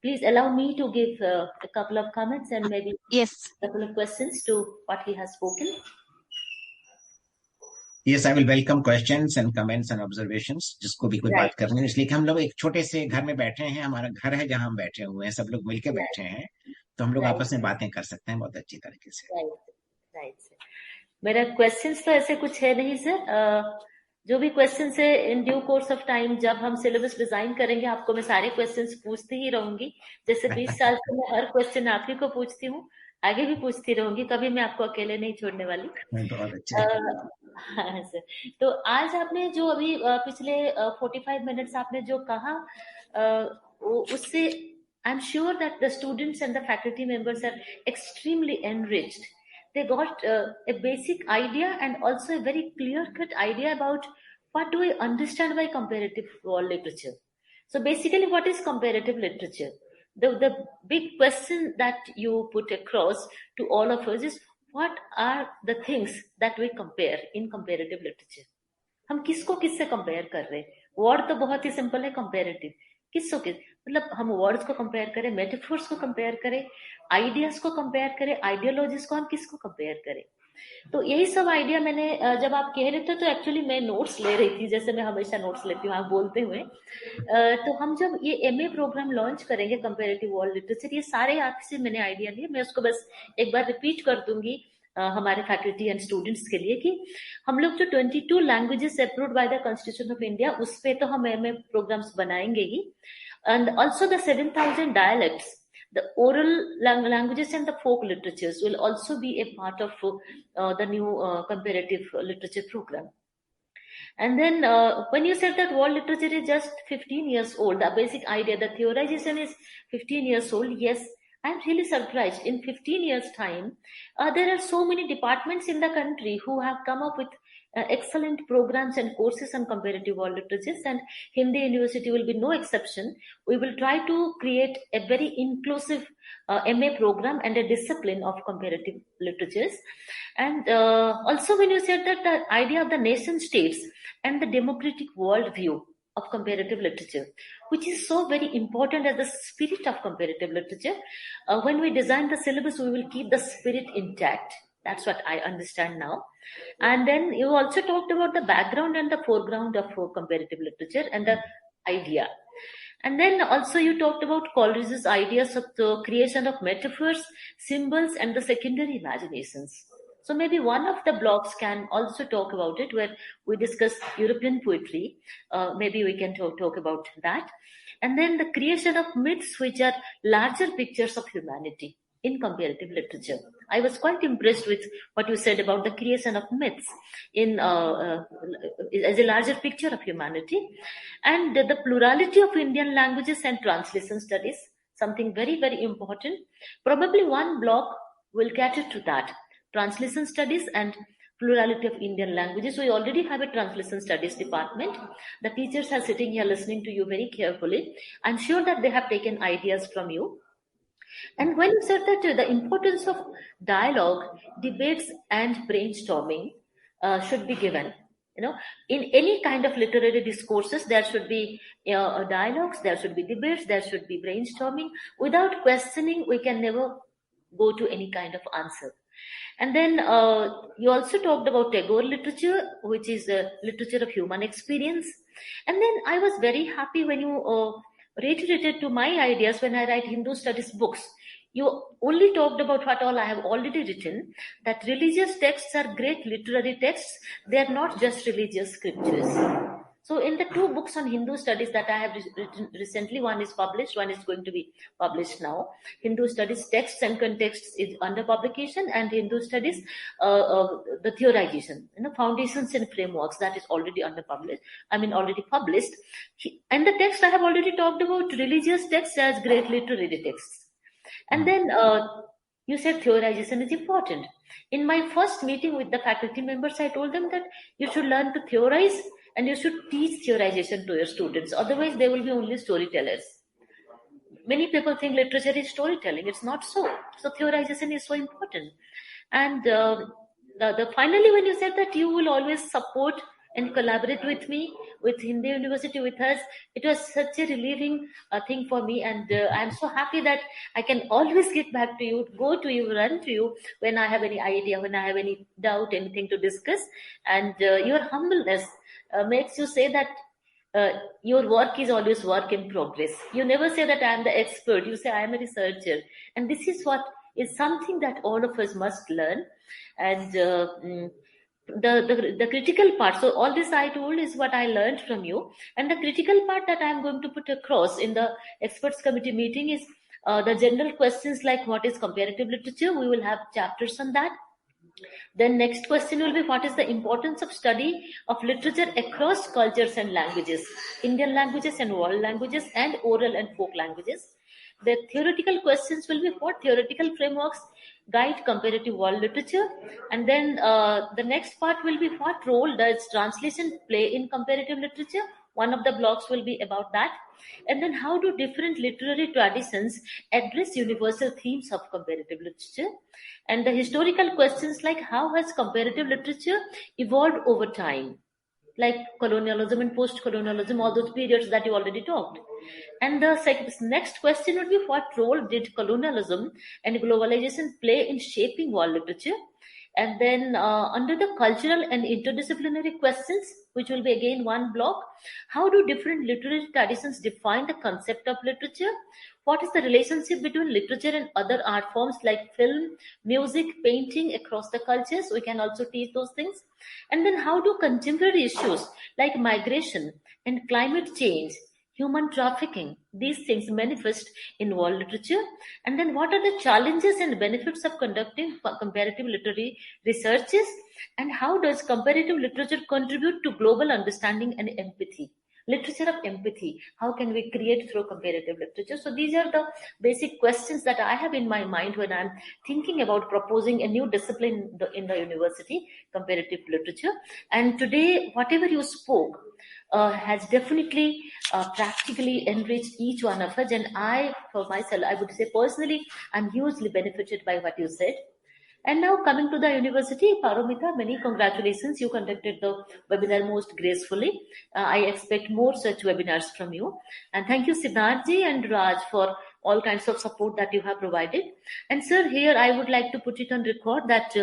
please allow me to give a couple of comments and maybe yes, a couple of questions to what he has spoken. Yes, I will welcome questions and comments and observations. जिसको भी कोई बात करनी है, इसलिए कि हम लोग एक छोटे से घर में बैठे हैं, हमारा घर है जहाँ हम बैठे हुए हैं, सब लोग मिलके बैठे हैं, तो हम लोग आपस में बातें कर सकते हैं बहुत अच्छी तरीके से। राइट सर, मेरा क्वेश्चंस तो ऐसे कुछ है नहीं सर। जो भी क्वेश्चन है in due course of time, जब हम सिलेबस डिजाइन करेंगे, आपको मैं सारे क्वेश्चंस पूछती ही रहूंगी। जैसे 20 साल से मैं हर क्वेश्चन आप ही को पूछती हूँ, आगे भी पूछती रहूंगी, कभी मैं आपको अकेले नहीं छोड़ने वाली। बहुत अच्छे। हाँ सर, तो आज आपने जो अभी पिछले 45 मिनट्स आपने जो कहा, उससे I'm sure that the students and the faculty members are extremely enriched. They got a basic idea and also a very clear-cut idea about what do I understand by comparative world literature. So basically, what is comparative literature? The big question that you put across to all of us is, what are the things that we compare in comparative literature? हम किसको किससे compare कर रहे हैं? Word तो बहुत ही simple है, comparative. किसको किस, मतलब हम वर्ड्स को कंपेयर करें, मेटाफोर्स को कंपेयर करें, आइडियाज को कंपेयर करें, आइडियोलॉजीज को हम किसको कंपेयर करें? तो यही सब आइडिया मैंने जब आप कह रहे थे तो एक्चुअली मैं नोट्स ले रही थी, जैसे मैं हमेशा नोट्स लेती हूँ आप बोलते हुए. तो हम जब ये एमए प्रोग्राम लॉन्च करेंगे कंपेरेटिव वर्ल्ड लिटरेचर, ये सारे आपसे मैंने आइडिया लिए, मैं उसको बस एक बार रिपीट कर दूंगी हमारे फैकल्टी एंड स्टूडेंट्स के लिए कि हम लोग जो 22 languages approved by the constitution of India, उस पे तो हम एमए प्रोग्राम्स बनाएंगे ही, and also the 7,000 dialects, the oral languages and the folk literatures will also be a part of the new comparative literature program. And then when you said that world literature is just 15 years old, the basic idea, the theorization is 15 years old, yes, I'm really surprised. In 15 years time, there are so many departments in the country who have come up with excellent programs and courses on comparative world literatures, and Hindi University will be no exception. We will try to create a very inclusive MA program and a discipline of comparative literatures. And also when you said that the idea of the nation states and the democratic worldview of comparative literature, which is so very important as the spirit of comparative literature, when we design the syllabus, we will keep the spirit intact. That's what I understand now. And then you also talked about the background and the foreground of comparative literature and the idea. And then also you talked about Coleridge's ideas of the creation of metaphors, symbols, and the secondary imaginations. So maybe one of the blogs can also talk about it, where we discuss European poetry. Maybe we can talk about that. And then the creation of myths, which are larger pictures of humanity in comparative literature. I was quite impressed with what you said about the creation of myths in as a larger picture of humanity, and the plurality of Indian languages and translation studies, something very, very important. Probably one blog will cater to that. Translation studies and plurality of Indian languages. We already have a translation studies department. The teachers are sitting here listening to you very carefully. I'm sure that they have taken ideas from you. And when you said that the importance of dialogue, debates, and brainstorming should be given, you know, in any kind of literary discourses, there should be dialogues, there should be debates, there should be brainstorming. Without questioning, we can never go to any kind of answer. And then you also talked about Tagore literature, which is a literature of human experience. And then I was very happy when you reiterated to my ideas when I write Hindu studies books. You only talked about what all I have already written, that religious texts are great literary texts. They are not just religious scriptures. So in the two books on Hindu studies that I have written recently, one is published, one is going to be published now. Hindu studies texts and contexts is under publication, and Hindu studies, the theorization, foundations and frameworks, that is already already published. And the text I have already talked about, religious texts as great literary texts. And then you said theorization is important. In my first meeting with the faculty members, I told them that you should learn to theorize and you should teach theorization to your students. Otherwise, they will be only storytellers. Many people think literature is storytelling. It's not so. So theorization is so important. And finally, when you said that you will always support and collaborate with me, with Hindi University, with us, it was such a relieving thing for me. And I'm so happy that I can always get back to you, go to you, run to you when I have any idea, when I have any doubt, anything to discuss. And your humbleness makes you say that your work is always work in progress. You never say that I am the expert. You say I am a researcher. And this is what is something that all of us must learn. And the critical part, so all this I told is what I learned from you, and the critical part that I am going to put across in the experts committee meeting is the general questions like what is comparative literature. We will have chapters on that. Then next question will be, what is the importance of study of literature across cultures and languages, Indian languages and world languages, and oral and folk languages? The theoretical questions will be, what theoretical frameworks guide comparative world literature? And then the next part will be, what role does translation play in comparative literature? One of the blocks will be about that. And then, how do different literary traditions address universal themes of comparative literature? And the historical questions like, how has comparative literature evolved over time? Like colonialism and post-colonialism, all those periods that you already talked. And the next question would be, what role did colonialism and globalization play in shaping world literature? And then under the cultural and interdisciplinary questions, which will be again one block, how do different literary traditions define the concept of literature? What is the relationship between literature and other art forms like film, music, painting across the cultures? We can also teach those things. And then how do contemporary issues like migration and climate change, human trafficking, these things manifest in world literature? And then what are the challenges and benefits of conducting comparative literary researches? And how does comparative literature contribute to global understanding and empathy? Literature of empathy, how can we create through comparative literature? So these are the basic questions that I have in my mind when I'm thinking about proposing a new discipline in the university, comparative literature. And today, whatever you spoke has definitely practically enriched each one of us. And I, for myself, I would say personally, I'm hugely benefited by what you said. And now coming to the university, Paromita, many congratulations. You conducted the webinar most gracefully. I expect more such webinars from you. And thank you, Siddharthji and Raj, for all kinds of support that you have provided. And sir, here I would like to put it on record that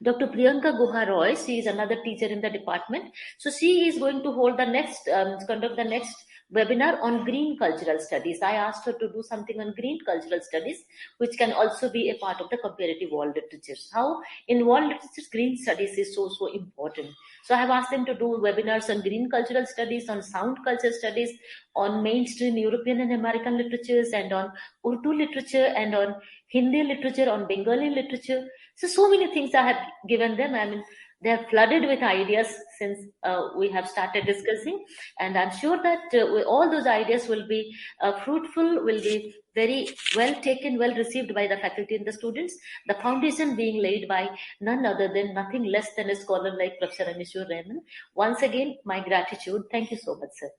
Dr. Priyanka Guha Roy, she is another teacher in the department. So she is going to hold the next, conduct the next webinar on green cultural studies. I asked her to do something on green cultural studies, which can also be a part of the comparative world literature. How in world literature, green studies is so important. So I have asked them to do webinars on green cultural studies, on sound culture studies, on mainstream European and American literatures, and on Urdu literature, and on Hindi literature, on Bengali literature. So many things I have given them. I mean, they are flooded with ideas since we have started discussing, and I'm sure that all those ideas will be fruitful, will be very well taken, well received by the faculty and the students. The foundation being laid by none other than nothing less than a scholar like Professor Anishur Rahman. Once again, my gratitude. Thank you so much, sir.